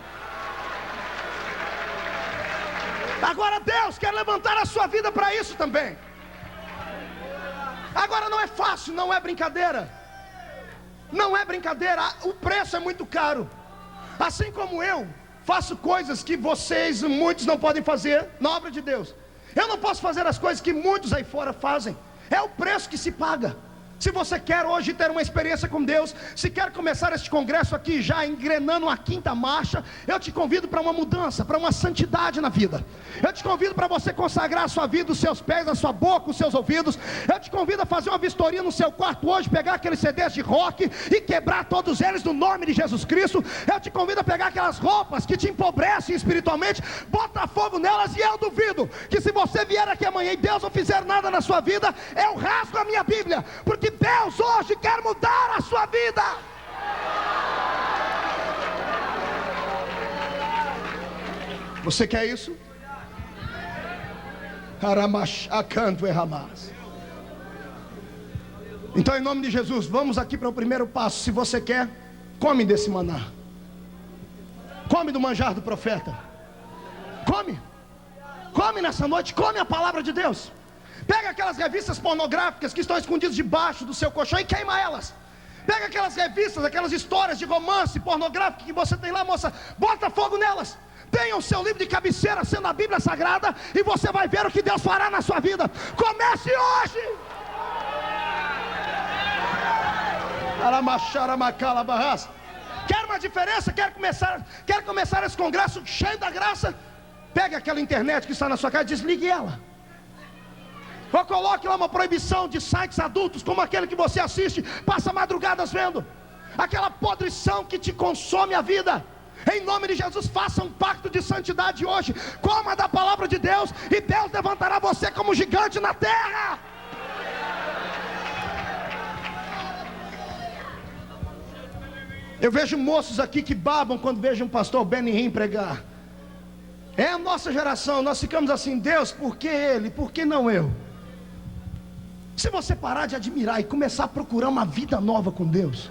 Agora Deus quer levantar a sua vida para isso também. Agora não é fácil, não é brincadeira. Não é brincadeira, o preço é muito caro. Assim como eu faço coisas que vocês, muitos, não podem fazer na obra de Deus. Eu não posso fazer as coisas que muitos aí fora fazem. É o preço que se paga. Se você quer hoje ter uma experiência com Deus, se quer começar este congresso aqui já engrenando a 5ª marcha, eu te convido para uma mudança, para uma santidade na vida. Eu te convido para você consagrar a sua vida, os seus pés, a sua boca, os seus ouvidos. Eu te convido a fazer uma vistoria no seu quarto hoje, pegar aqueles CDs de rock e quebrar todos eles no nome de Jesus Cristo. Eu te convido a pegar aquelas roupas que te empobrecem espiritualmente, bota fogo nelas, e eu duvido que se você vier aqui amanhã e Deus não fizer nada na sua vida, eu rasgo a minha Bíblia, porque Deus hoje quer mudar a sua vida. Você quer isso? Então, em nome de Jesus, vamos aqui para o primeiro passo. Se você quer, come desse maná. Come do manjar do profeta. Come nessa noite, come a palavra de Deus. Pega aquelas revistas pornográficas que estão escondidas debaixo do seu colchão e queima elas. Pega aquelas revistas, aquelas histórias de romance pornográfico que você tem lá, moça, bota fogo nelas. Tenha o seu livro de cabeceira sendo a Bíblia Sagrada, e você vai ver o que Deus fará na sua vida. Comece hoje. Quer uma diferença? Quer começar esse congresso cheio da graça? Pegue aquela internet que está na sua casa e desligue ela. Ou coloque lá uma proibição de sites adultos, como aquele que você assiste, passa madrugadas vendo. Aquela podrição que te consome a vida. Em nome de Jesus, faça um pacto de santidade hoje. Coma da palavra de Deus, e Deus levantará você como gigante na terra. Eu vejo moços aqui que babam quando vejam o pastor Benny Hinn pregar. É a nossa geração, nós ficamos assim: Deus, por que ele? Por que não eu? Se você parar de admirar e começar a procurar uma vida nova com Deus,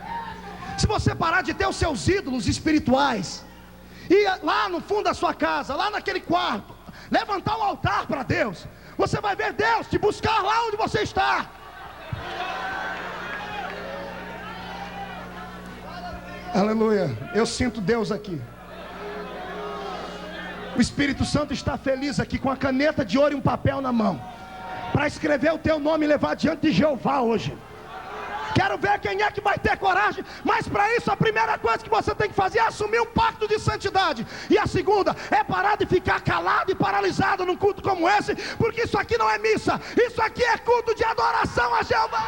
se você parar de ter os seus ídolos espirituais, e lá no fundo da sua casa, lá naquele quarto, levantar um altar para Deus, você vai ver Deus te buscar lá onde você está. Aleluia, eu sinto Deus aqui. O Espírito Santo está feliz aqui, com a caneta de ouro e um papel na mão, para escrever o teu nome e levar diante de Jeová hoje. Quero ver quem é que vai ter coragem. Mas para isso, a primeira coisa que você tem que fazer é assumir um pacto de santidade. E a segunda é parar de ficar calado e paralisado num culto como esse, porque isso aqui não é missa, isso aqui é culto de adoração a Jeová.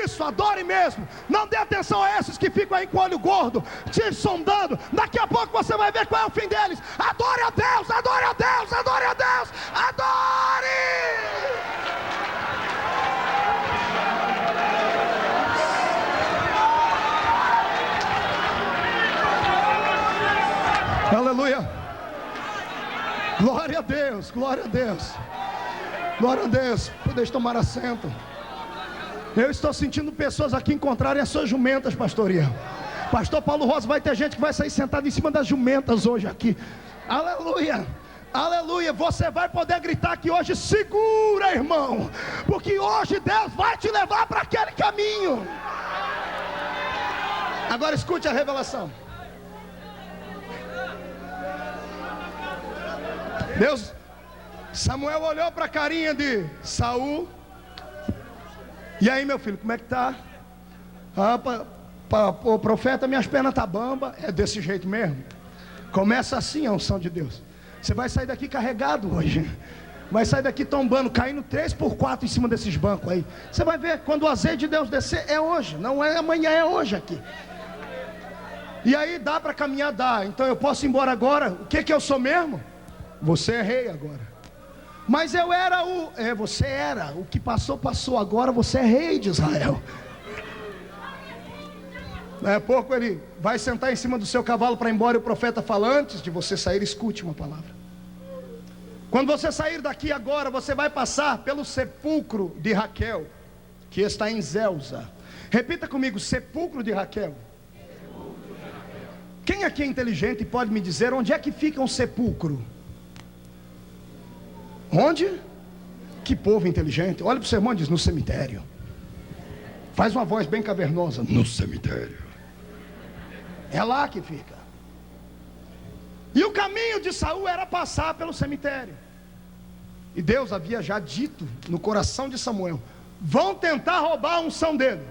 Isso, adore mesmo. Não dê atenção a esses que ficam aí com o olho gordo, te sondando. Daqui a pouco você vai ver qual é o fim deles. Adore a Deus, adore a Deus, adore a Deus, adore! Aleluia. Glória a Deus, glória a Deus. Glória a Deus. Podeis tomar assento. Eu estou sentindo pessoas aqui encontrarem as suas jumentas, pastoria. Pastor Paulo Rosa, vai ter gente que vai sair sentado em cima das jumentas hoje aqui. Aleluia. Aleluia. Você vai poder gritar aqui hoje: segura, irmão, porque hoje Deus vai te levar para aquele caminho. Agora escute a revelação. Deus, Samuel olhou para a carinha de Saul. E aí, meu filho, como é que tá? O profeta, minhas pernas tá bamba. É desse jeito mesmo. Começa assim a unção de Deus. Você vai sair daqui carregado hoje. Vai sair daqui tombando, caindo 3x4 em cima desses bancos aí. Você vai ver, quando o azeite de Deus descer, é hoje. Não é amanhã, é hoje aqui. E aí dá para caminhar, dá. Então eu posso ir embora agora. O que eu sou mesmo? Você é rei agora. Mas eu era você era. O que passou, passou. Agora você é rei de Israel. Daqui a pouco ele vai sentar em cima do seu cavalo para ir embora. E o profeta fala: antes de você sair, escute uma palavra. Quando você sair daqui agora, você vai passar pelo sepulcro de Raquel, que está em Zelza. Repita comigo: sepulcro de Raquel. Quem aqui é inteligente e pode me dizer onde é que fica um sepulcro? Onde? Que povo inteligente. Olha para o seu irmão e diz: no cemitério. Faz uma voz bem cavernosa: no cemitério. É lá que fica. E o caminho de Saul era passar pelo cemitério. E Deus havia já dito no coração de Samuel: vão tentar roubar a unção dele.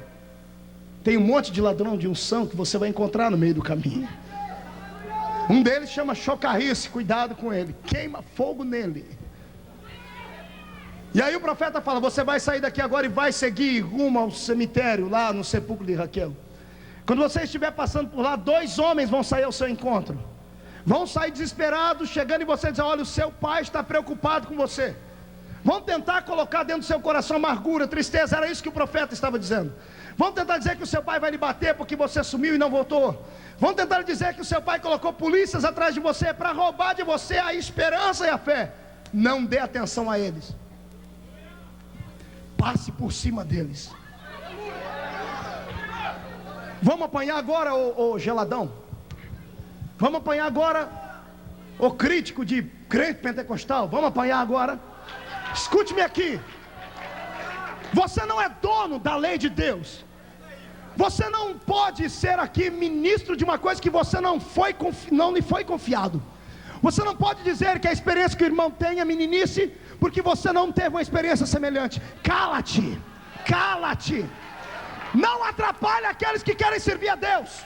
Tem um monte de ladrão de unção que você vai encontrar no meio do caminho. Um deles chama Chocarrice, cuidado com ele, queima fogo nele. E aí o profeta fala: você vai sair daqui agora e vai seguir rumo ao cemitério, lá no sepulcro de Raquel. Quando você estiver passando por lá, 2 homens vão sair ao seu encontro. Vão sair desesperados, chegando em você e dizer: olha, o seu pai está preocupado com você. Vão tentar colocar dentro do seu coração amargura, tristeza. Era isso que o profeta estava dizendo. Vão tentar dizer que o seu pai vai lhe bater porque você sumiu e não voltou. Vão tentar dizer que o seu pai colocou polícias atrás de você para roubar de você a esperança e a fé. Não dê atenção a eles. Passe por cima deles. Vamos apanhar agora, ô geladão? Vamos apanhar agora, ô crítico de crente pentecostal? Vamos apanhar agora? Escute-me aqui. Você não é dono da lei de Deus. Você não pode ser aqui ministro de uma coisa que você não lhe foi confiado. Você não pode dizer que a experiência que o irmão tem é meninice, porque você não teve uma experiência semelhante. Cala-te, cala-te. Não atrapalhe aqueles que querem servir a Deus.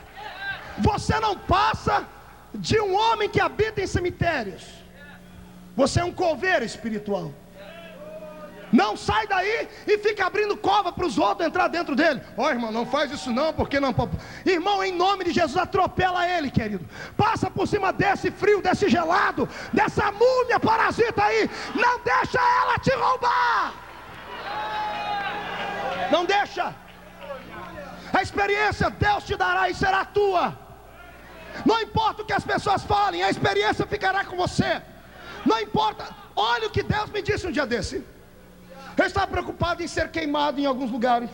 Você não passa de um homem que habita em cemitérios. Você é um coveiro espiritual. Não sai daí e fica abrindo cova para os outros entrar dentro dele. Ó, irmão, não faz isso não, porque não. Irmão, em nome de Jesus, atropela ele, querido. Passa por cima desse frio, desse gelado, dessa múmia parasita aí. Não deixa ela te roubar. Não deixa. A experiência Deus te dará e será tua. Não importa o que as pessoas falem, a experiência ficará com você. Não importa. Olha o que Deus me disse um dia desse. Eu estava preocupado em ser queimado em alguns lugares.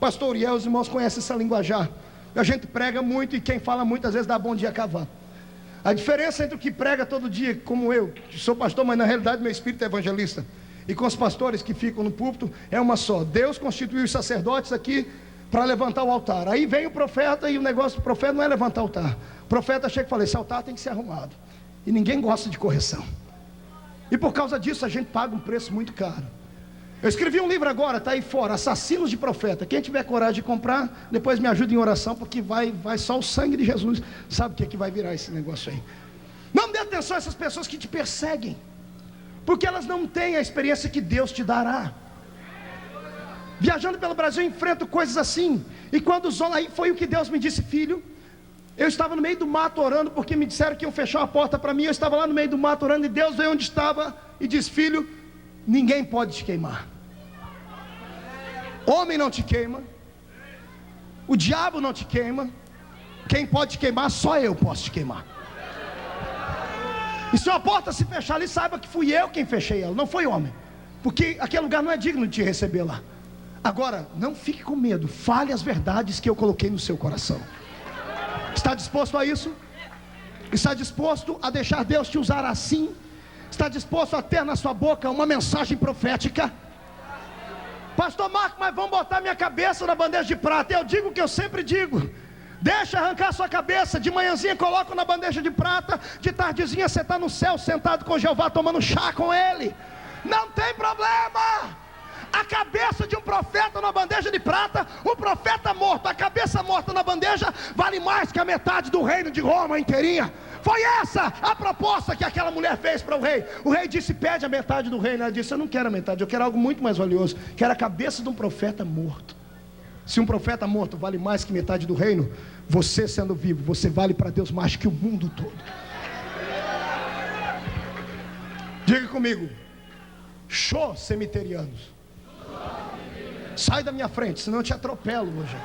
Pastor Uriel, os irmãos conhecem essa linguajar. A gente prega muito e quem fala muito às vezes dá bom dia a cavalo. A diferença entre o que prega todo dia, como eu, que sou pastor, mas na realidade meu espírito é evangelista, e com os pastores que ficam no púlpito, é uma só. Deus constituiu os sacerdotes aqui para levantar o altar. Aí vem o profeta e o negócio do profeta não é levantar o altar. O profeta chega e fala: esse altar tem que ser arrumado. E ninguém gosta de correção. E por causa disso a gente paga um preço muito caro. Eu escrevi um livro agora, está aí fora, Assassinos de Profeta. Quem tiver coragem de comprar, depois me ajuda em oração, porque vai só o sangue de Jesus. Sabe o que é que vai virar esse negócio aí? Não dê atenção a essas pessoas que te perseguem. porque elas não têm a experiência que Deus te dará. Viajando pelo Brasil, eu enfrento coisas assim. E quando aí foi o que Deus me disse: filho, eu estava no meio do mato orando, porque me disseram que iam fechar a porta para mim. Eu estava lá no meio do mato orando, e Deus veio onde estava e disse: filho, ninguém pode te queimar. Homem não te queima, o diabo não te queima. Quem pode te queimar, só eu posso te queimar. E se a porta se fechar ali, saiba que fui eu quem fechei ela, não foi homem, porque aquele lugar não é digno de te receber lá. Agora, não fique com medo, fale as verdades que eu coloquei no seu coração. Está disposto a isso? Está disposto a deixar Deus te usar assim? Está disposto a ter na sua boca uma mensagem profética? Pastor Marco, mas vão botar minha cabeça na bandeja de prata. Eu digo o que eu sempre digo: deixa arrancar sua cabeça. De manhãzinha coloca na bandeja de prata, de tardezinha você está no céu sentado com Jeová tomando chá com ele. Não tem problema. A cabeça de um profeta na bandeja de prata, um profeta morto, a cabeça morta na bandeja, vale mais que a metade do reino de Roma inteirinha. Foi essa a proposta que aquela mulher fez para o rei. O rei disse: pede a metade do reino. Ela disse: eu não quero a metade, eu quero algo muito mais valioso. Quero a cabeça de um profeta morto. Se um profeta morto vale mais que metade do reino, você sendo vivo, você vale para Deus mais que o mundo todo. Diga comigo: show, cemiterianos, sai da minha frente, senão eu te atropelo hoje.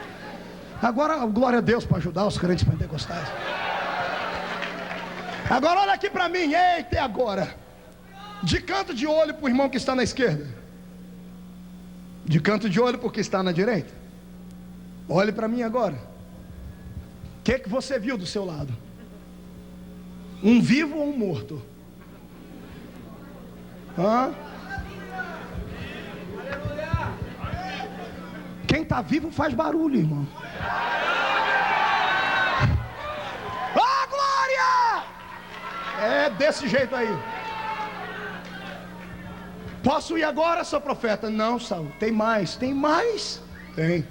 Agora, glória a Deus para ajudar os crentes pentecostais. Agora olha aqui para mim, eita, e agora? De canto de olho para o irmão que está na esquerda, de canto de olho porque está na direita. Olhe para mim agora. O que você viu do seu lado? Um vivo ou um morto? Hã? Quem está vivo faz barulho, irmão. Oh, glória! É desse jeito aí. Posso ir agora, seu profeta? Não, Saul, tem mais. Tem mais? Tem.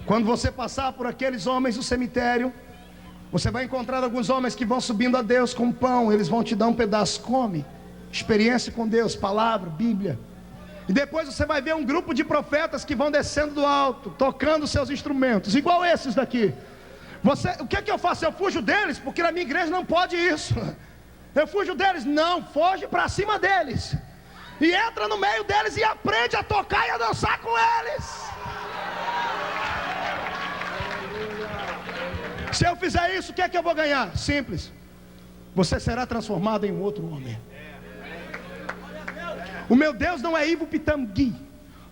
Quando você passar por aqueles homens do cemitério, você vai encontrar alguns homens que vão subindo a Deus com pão. Eles vão te dar um pedaço, come. Experiência com Deus, palavra, Bíblia. E depois você vai ver um grupo de profetas que vão descendo do alto, tocando seus instrumentos, igual esses daqui. O que eu faço? Eu fujo deles, porque na minha igreja não pode isso. Eu fujo deles? Não, foge para cima deles. E entra no meio deles e aprende a tocar e a dançar com eles. Se eu fizer isso, o que é que eu vou ganhar? Simples: você será transformado em um outro homem. O meu Deus não é Ivo Pitangui.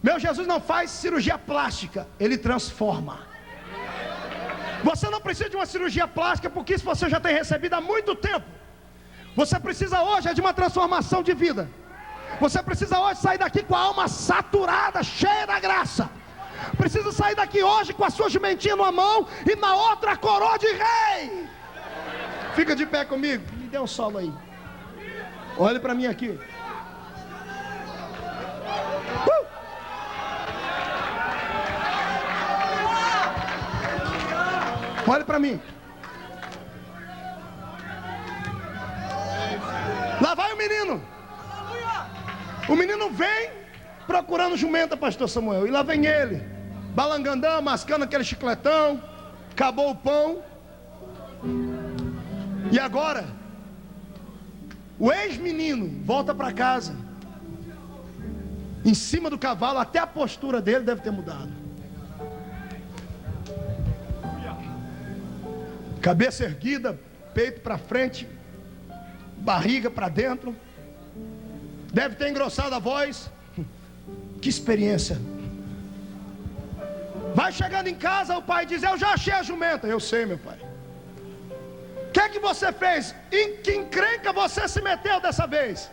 Meu Jesus não faz cirurgia plástica, Ele transforma. Você não precisa de uma cirurgia plástica, porque isso você já tem recebido há muito tempo. Você precisa hoje de uma transformação de vida. Você precisa hoje sair daqui com a alma saturada, cheia da graça. Precisa sair daqui hoje com a sua jumentinha numa mão e na outra a coroa de rei. Fica de pé comigo, me dê um solo aí. Olhe para mim aqui. Olhe para mim. Lá vai o menino. O menino vem procurando jumenta, pastor Samuel. E lá vem ele, balangandão, mascando aquele chicletão. Acabou o pão. E agora o ex-menino volta para casa. Em cima do cavalo, até a postura dele deve ter mudado. Cabeça erguida, peito para frente, barriga para dentro. Deve ter engrossado a voz. Que experiência. Vai chegando em casa, o pai diz: eu já achei a jumenta. Eu sei, meu pai. O que é que você fez? Em que encrenca você se meteu dessa vez?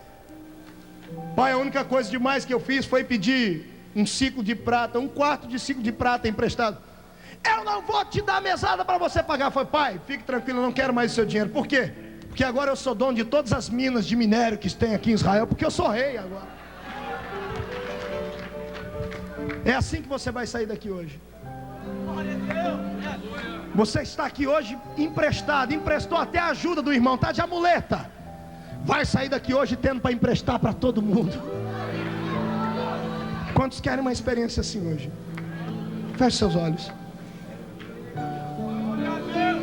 Pai, a única coisa demais que eu fiz foi pedir um ciclo de prata, um quarto de ciclo de prata emprestado. Eu não vou te dar mesada para você pagar. Foi: pai, fique tranquilo, eu não quero mais o seu dinheiro. Por quê? Porque agora eu sou dono de todas as minas de minério que tem aqui em Israel, porque eu sou rei agora. É assim que você vai sair daqui hoje. Você está aqui hoje emprestado, emprestou até a ajuda do irmão, está de amuleta. vai sair daqui hoje tendo para emprestar para todo mundo. Quantos querem uma experiência assim hoje? Feche seus olhos.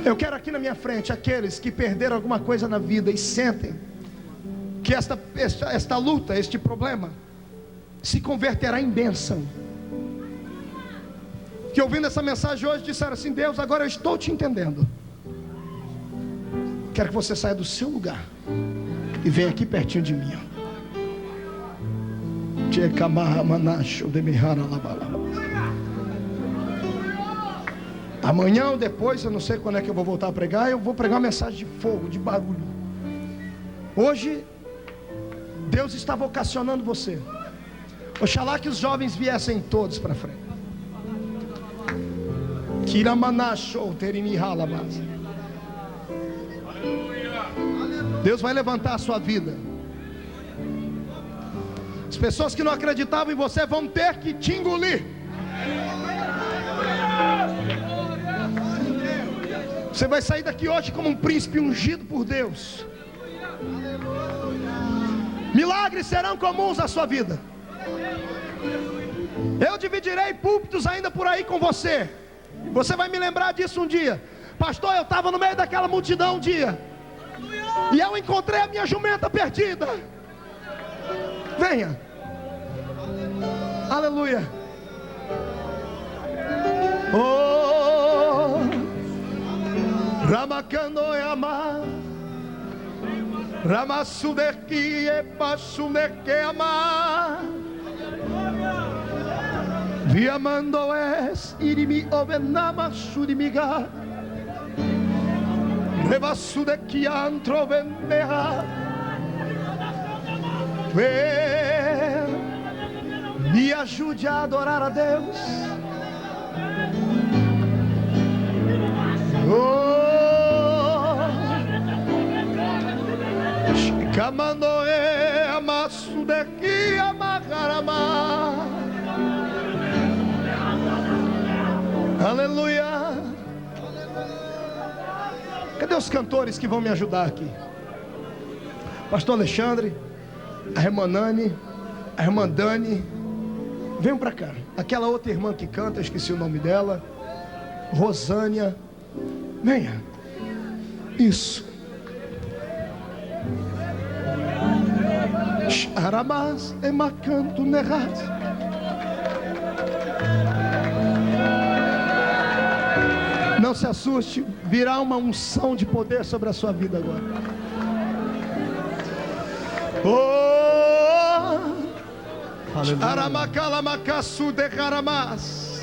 Eu quero aqui na minha frente aqueles que perderam alguma coisa na vida e sentem que esta luta, este problema se converterá em bênção. Que ouvindo essa mensagem hoje disseram assim: Deus, agora eu estou te entendendo. Quero que você saia do seu lugar e venha aqui pertinho de mim. Amanhã ou depois, eu não sei quando é que eu vou voltar a pregar, eu vou pregar uma mensagem de fogo, de barulho. Hoje, Deus está vocacionando você. Oxalá que os jovens viessem todos para frente. Deus vai levantar a sua vida. As pessoas que não acreditavam em você vão ter que te engolir. Você vai sair daqui hoje como um príncipe ungido por Deus. Milagres serão comuns à sua vida. Eu dividirei púlpitos ainda por aí com você. Você vai me lembrar disso um dia. Pastor, eu estava no meio daquela multidão um dia e eu encontrei a minha jumenta perdida. Venha. Aleluia. Oh, Ramakanoyama, Ramasudeki Epasudekema, Viamando es irimi ovenama surimiga, Revasudeki antro vendeha. Me ajude a adorar a Deus. Oh, Kamandoe amasudeki amagarama. Aleluia. Cadê os cantores que vão me ajudar aqui? Pastor Alexandre, a irmã Nani, a irmã Dani, venham para cá. Aquela outra irmã que canta, eu esqueci o nome dela, Rosânia, venha. Isso. Aramas emacanto nerat. Não se assuste, virá uma unção de poder sobre a sua vida agora. Oh, Aramakalamakassu de Karamas,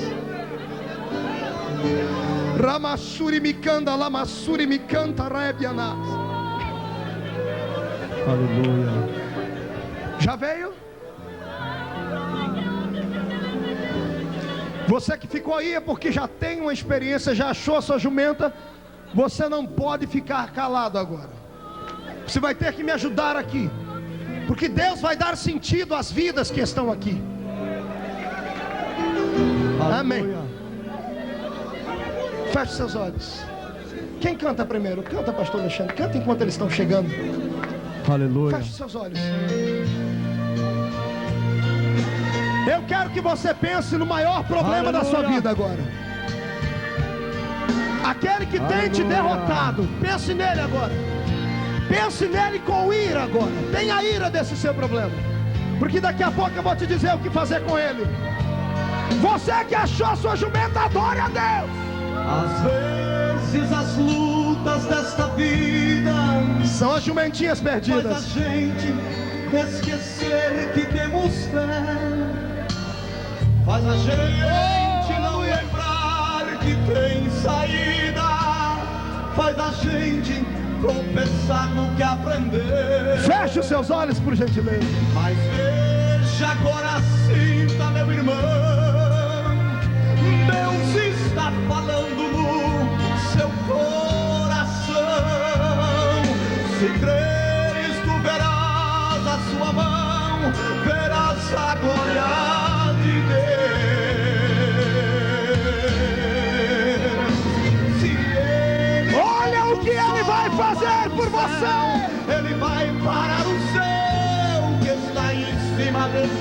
Ramassuri Mikanda, Lamassuri Mikanta Rebianas. Aleluia. Já veio? Você que ficou aí é porque já tem uma experiência, já achou a sua jumenta. Você não pode ficar calado agora. Você vai ter que me ajudar aqui, porque Deus vai dar sentido às vidas que estão aqui. Amém. Feche seus olhos. Quem canta primeiro? Canta, pastor Alexandre. Canta enquanto eles estão chegando. Aleluia. Feche seus olhos. Eu quero que você pense no maior problema da sua vida agora. Aquele que tem te derrotado. Pense nele agora. Pense nele com ira agora. Tenha ira desse seu problema, porque daqui a pouco eu vou te dizer o que fazer com ele. Você que achou a sua jumenta, adore a Deus. Às vezes as lutas desta vida são as jumentinhas perdidas. Faz a gente esquecer que temos fé. Faz a gente não lembrar que tem saída. Faz a gente tropeçar no que aprender. Feche os seus olhos, por gentileza. Mas veja agora, sinta, meu irmão, Deus está falando no seu coração. Se creres, tu verás a sua mão, verás a glória de Deus. Se ele, olha o que ele vai fazer por você. Ele vai parar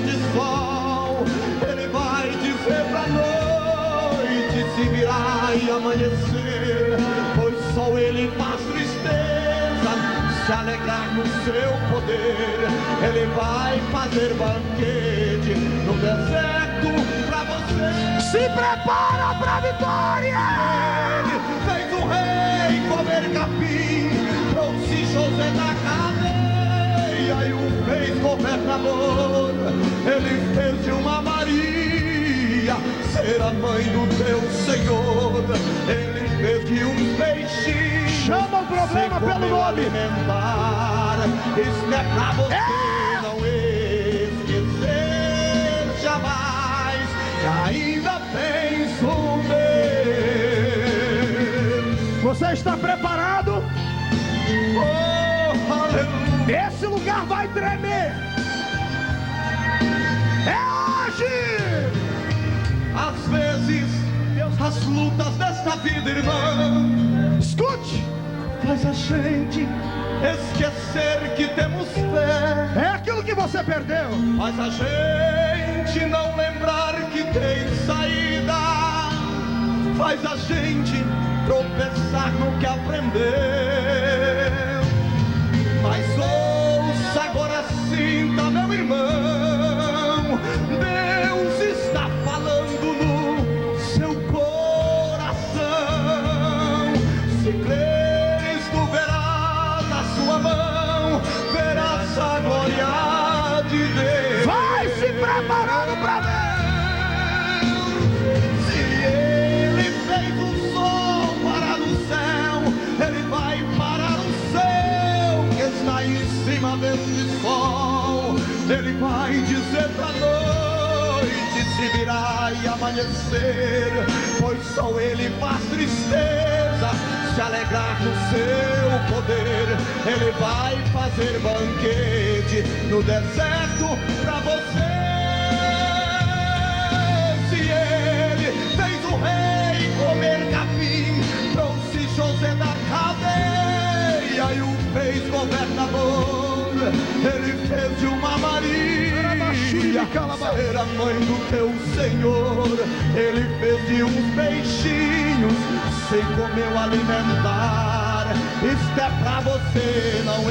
de sol. Ele vai dizer pra noite se virar e amanhecer, pois só Ele faz tristeza se alegrar no seu poder. Ele vai fazer banquete no deserto pra você. Se prepara pra vitória! Ele fez o rei comer capim, trouxe José da cadeia e o fez governador. Ele fez de uma Maria ser a mãe do teu Senhor. Ele fez de um peixinho, chama o problema pelo nome, alimentar. Isso é pra você não esquecer jamais, que ainda tens um Deus. Você está preparado? Oh, aleluia. Esse lugar vai tremer. É hoje! Às vezes, as lutas desta vida, irmão, Escute! faz a gente esquecer que temos fé. É aquilo que você perdeu. Faz a gente não lembrar que tem saída. Faz a gente tropeçar no que aprendeu. Mas ouça agora, sinta, meu irmão, Deus está falando no seu coração. Se creres, tu verás a sua mão, verás a glória de Deus. Vai se preparando pra ver. Se Ele fez o sol parar no céu, Ele vai parar o céu que está em cima desse sol. Ele vai dizer pra noite se virar e amanhecer, pois só Ele faz tristeza se alegrar no seu poder. Ele vai fazer banquete no deserto pra você. Se Ele fez o rei comer capim, trouxe José da cadeia e o fez governador. Ele fez de uma Maria ser a mãe do teu Senhor. Ele fez de uns peixinhos sem comer o alimentar. Isto é pra você não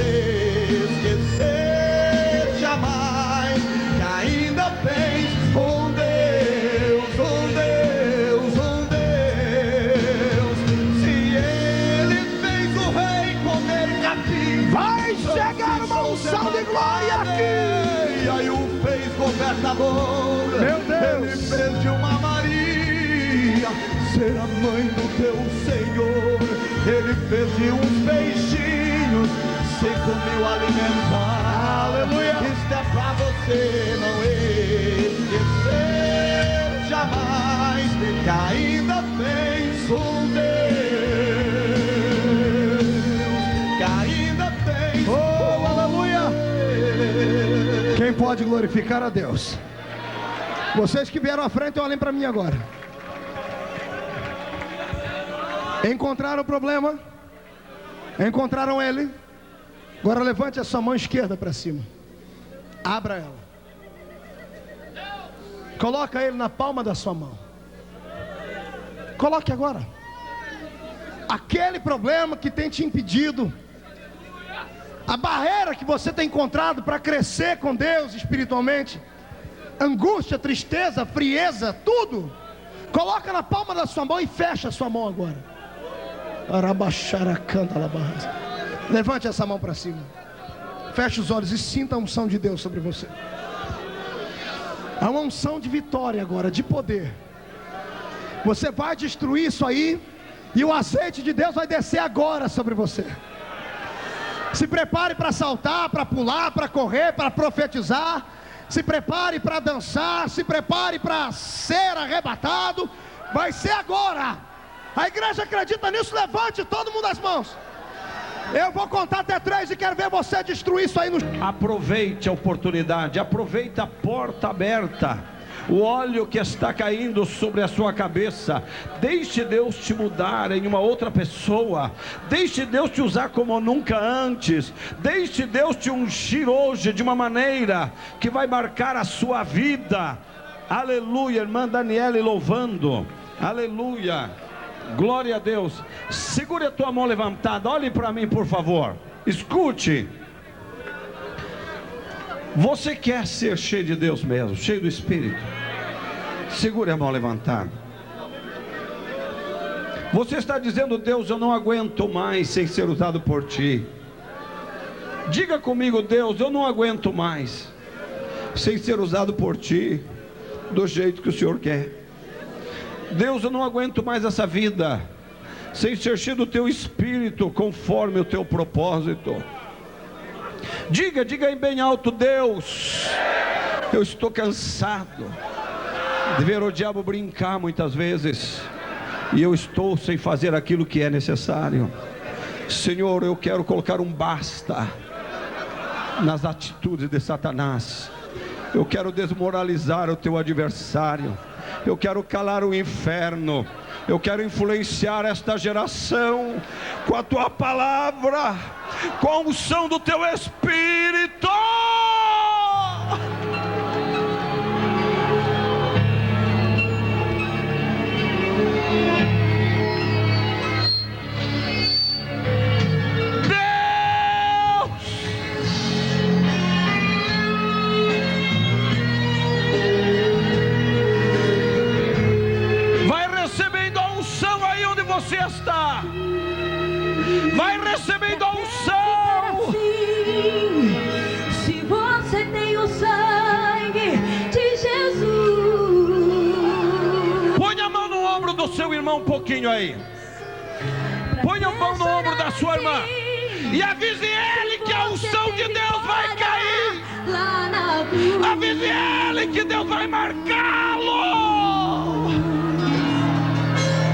esquecer jamais, que ainda tens um Deus, um Deus, um Deus. Se Ele fez o rei comer capim, Vai chegar uma unção de glória aqui. e aí o fez governador. Meu Deus. Ele fez de uma Maria ser a mãe do teu Senhor. Ele fez de uns peixinhos sem comer o alimentar. Aleluia. Isto é pra você não esquecer jamais, que ainda tens um Deus, que ainda tens Oh, aleluia. Quem pode glorificar a Deus? Vocês que vieram à frente, olhem para mim agora. Encontraram o problema? Encontraram ele? Agora levante a sua mão esquerda para cima. Abra ela. Coloca ele na palma da sua mão. Coloque agora. Aquele problema que tem te impedido, a barreira que você tem encontrado para crescer com Deus espiritualmente, angústia, tristeza, frieza, tudo, coloca na palma da sua mão e fecha a sua mão agora. Levante essa mão para cima. Feche os olhos e sinta a unção de Deus sobre você. Há uma unção de vitória agora, de poder. Você vai destruir isso aí, e o azeite de Deus vai descer agora sobre você. Se prepare para saltar, para pular, para correr, para profetizar. Se prepare para dançar, se prepare para ser arrebatado. Vai ser agora. A igreja acredita nisso? Levante todo mundo as mãos. Eu vou contar até 3 e quero ver você destruir isso aí no... Aproveite a oportunidade, aproveite a porta aberta. o óleo que está caindo sobre a sua cabeça. Deixe Deus te mudar em uma outra pessoa. Deixe Deus te usar como nunca antes. Deixe Deus te ungir hoje de uma maneira que vai marcar a sua vida. Aleluia, irmã Daniela louvando. Aleluia, glória a Deus. Segure a tua mão levantada, olhe para mim por favor. Escute. Você quer ser cheio de Deus mesmo, cheio do Espírito? Segure a mão levantada. Você está dizendo: Deus, eu não aguento mais sem ser usado por Ti. Diga comigo: Deus, eu não aguento mais sem ser usado por Ti, do jeito que o Senhor quer. Deus, eu não aguento mais essa vida sem ser cheio do Teu Espírito, conforme o Teu propósito. Diga aí bem alto: Deus, eu estou cansado de ver o diabo brincar muitas vezes, e eu estou sem fazer aquilo que é necessário. Senhor, eu quero colocar um basta nas atitudes de Satanás. Eu quero desmoralizar o teu adversário. Eu quero calar o inferno. Eu quero influenciar esta geração com a tua palavra, com a unção do teu Espírito. Você está, vai recebendo a unção. Assim, se você tem o sangue de Jesus, põe a mão no ombro do seu irmão um pouquinho aí. Põe a mão no ombro da sua irmã e avise ele que a unção de Deus vai cair. Avise ele que Deus vai marcá-lo.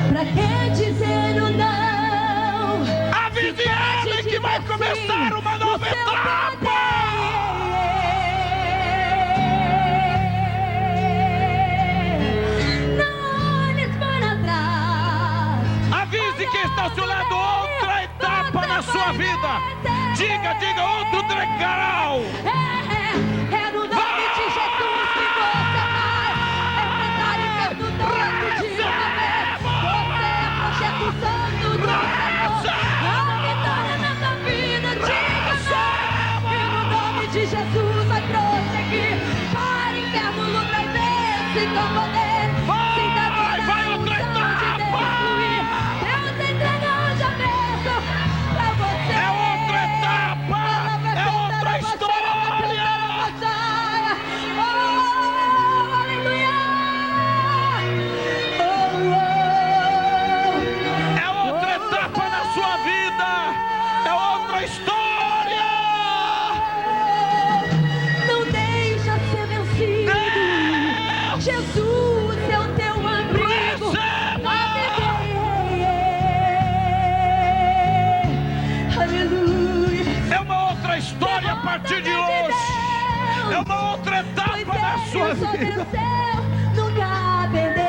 Pra que dizer o não? Avise ele que vai começar uma nova etapa. Não olhes para trás. Avise quem está ao seu lado: outra etapa na sua vida. Diga outro degrau. É no nome de Jesus que você vai enfrentar inferno todo de uma vez. Você é projeto santo do Senhor. A vitória na tua vida, diga e no nome de Jesus vai prosseguir. Para inferno, luta e vence com poder. Sinta agora a unção de Deus fluir. Deus entrega hoje a bênção pra você. É outra etapa, é outra história. É outra etapa na sua vida, é outra história. Não deixa ser vencido. Jesus é o teu abrigo. Aleluia. É uma outra história a partir de hoje. É uma outra etapa na sua vida. Nunca perdeu.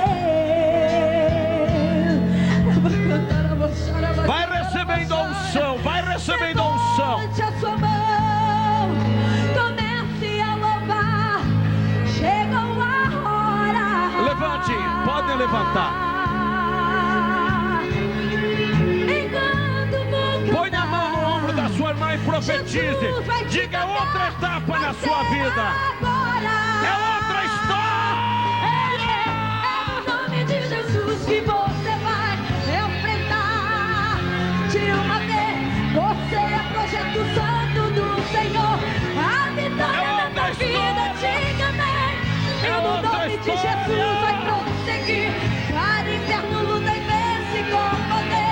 Vai recebendo a unção, vai recebendo a unção. Levante a sua mão, comece a louvar. Chegou a hora. Levante, podem levantar. Põe a mão no ombro da sua irmã e profetize. Diga outra etapa na sua vida. É outra história. É no nome de Jesus que você vai enfrentar de uma vez. Você é projeto santo do Senhor. A vitória na tua vida, diga amém. E no nome de Jesus vai prosseguir. Para inferno, luta e vence com poder.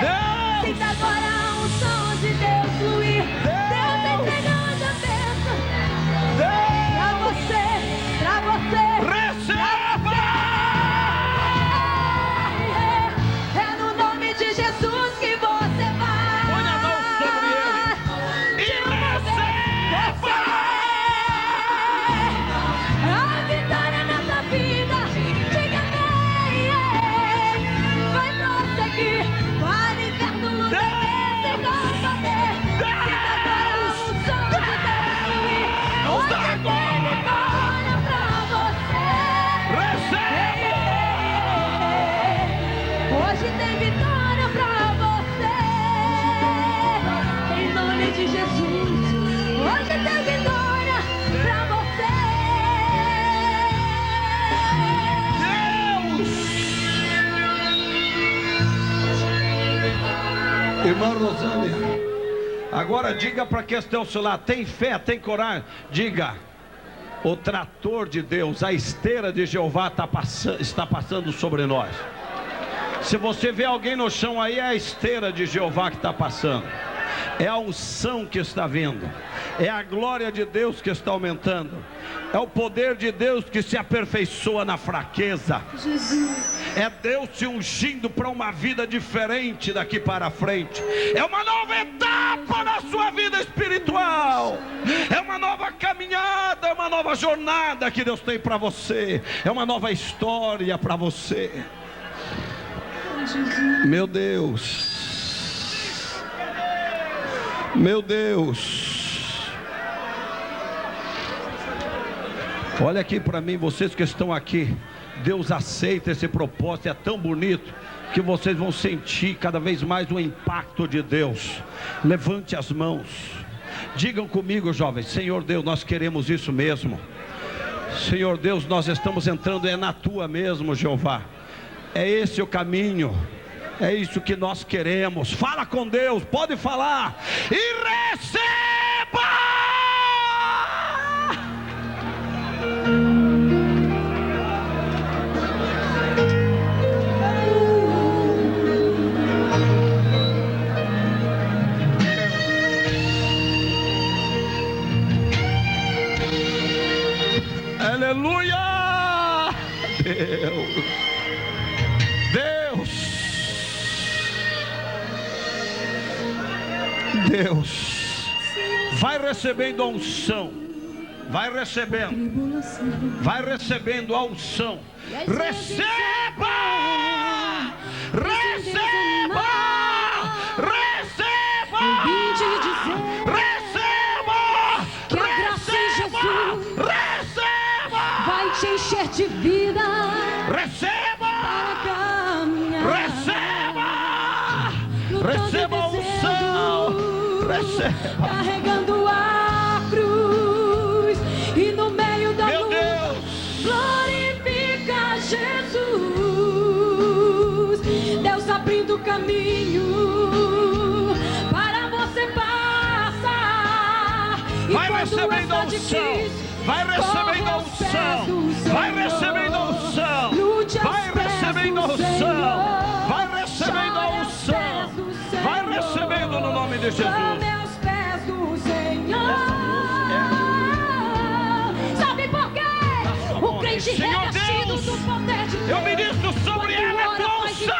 Sinta agora a unção de Deus fluir. Deus entregando a bênção pra você, pra você. Receba! É no nome de Jesus que você vai. Põe a mão sobre ele e receba! A vitória na tua vida. Irmã Rosane, agora diga para quem está ao seu lado: tem fé, tem coragem? Diga: o trator de Deus, a esteira de Jeová está passando sobre nós. Se você vê alguém no chão aí, é a esteira de Jeová que está passando. É a unção que está vindo, é a glória de Deus que está aumentando, é o poder de Deus que se aperfeiçoa na fraqueza. Jesus. É Deus te ungindo para uma vida diferente daqui para frente. É uma nova etapa na sua vida espiritual. É uma nova caminhada, é uma nova jornada que Deus tem para você. É uma nova história para você. Meu Deus. Meu Deus. Olha aqui para mim, vocês que estão aqui. Deus aceita esse propósito, é tão bonito que vocês vão sentir cada vez mais o impacto de Deus. Levante as mãos, digam comigo, jovens: Senhor Deus, nós queremos isso mesmo. Senhor Deus, nós estamos entrando na tua mesmo, Jeová. É esse o caminho, é isso que nós queremos. Fala com Deus, pode falar e receba. Aleluia! Deus, vai recebendo a unção, vai recebendo a unção. Receba, receba, receba, receba, que a graça em Jesus vai te encher de vida. Receba, receba, receba a unção. Receba. Carregando a cruz e no meio da Meu luz, Deus, glorifica Jesus. Deus abrindo caminho para você passar. E vai quando recebendo a está unção, difícil, vai recebendo a corre aos pés do unção, vai Senhor. recebendo a unção, Lute aos vai pés recebendo a do unção, Senhor. vai recebendo a Chore aos unção, pés do vai Senhor. recebendo no nome de Jesus. Clame aos pés do Senhor. Sabe por quê? O crente Senhor revestido Deus, do poder de Deus, eu ministro sobre ela a tua unção.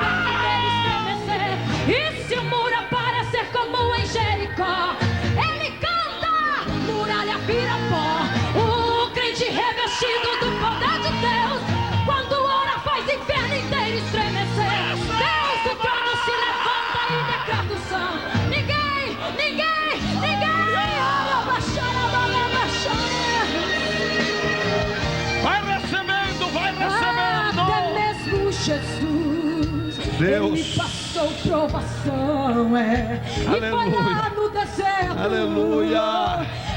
E se o muro aparecer como em Jericó, ele canta, muralha vira pó. O crente revestido do poder de Deus, quando ora faz o inferno inteiro estremecer. Deus do trono se levanta e decreta o som. Ninguém Vai recebendo, vai recebendo. até mesmo Jesus, Deus. ele passou provação, e foi Aleluia. lá no deserto, Aleluia.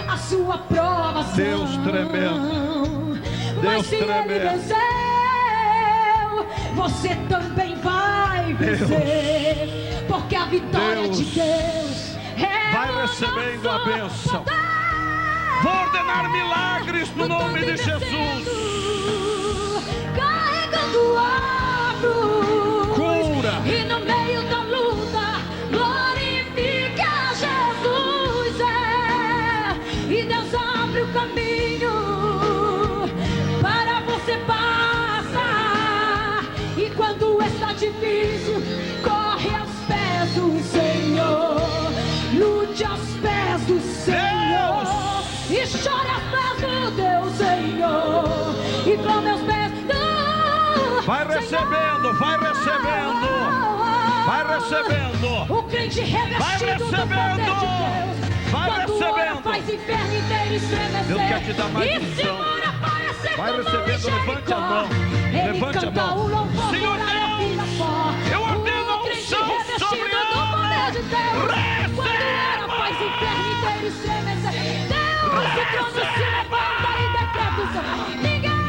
a sua provação. Deus tremendo. Mas Deus se ele tremendo. venceu, você também vai vencer, porque a vitória Deus. de Deus é Vai o recebendo a nosso bênção. poder. Vou ordenar milagres no nome de Jesus. Carregando a cruz, Cura. e no meio da luta, glorifica Jesus. E Deus abre o caminho para você passar. E quando está difícil, corre aos pés do Senhor. Lute aos pés do Senhor. E chore aos pés do Deus, Senhor. E clame aos pés do Vai recebendo, vai recebendo, vai recebendo. O crente revestido do poder de Deus, vai quando recebendo. ora faz inferno inteiro estremecer. Deus quer te dar mais E se unção. o muro aparecer Vai como recebendo, em Jericó, levante a mão, ele levante a canta mão. o louvor, Senhor muralha Deus, vira pó. eu ordeno a O crente unção revestido sobre do ela. poder de Deus, quando Receba. ora faz inferno inteiro estremecer. Deus se trono se levanta e decreta o seu. Ninguém,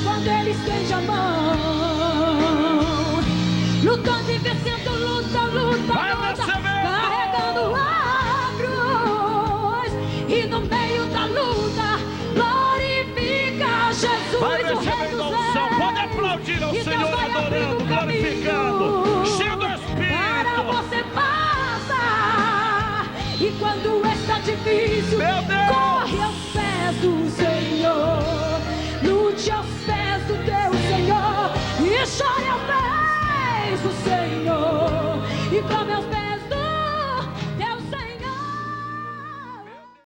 quando ele estende a mão, lutando e vencendo, luta, Vai recebe a unção. Pode aplaudir ao Senhor, adorando, glorificando, cheio do Espírito. Você passa, e quando está difícil, Meu Deus, corre aos pés do Senhor, lute aos pés do teu Senhor, e chore aos pés do Senhor, e clame aos pés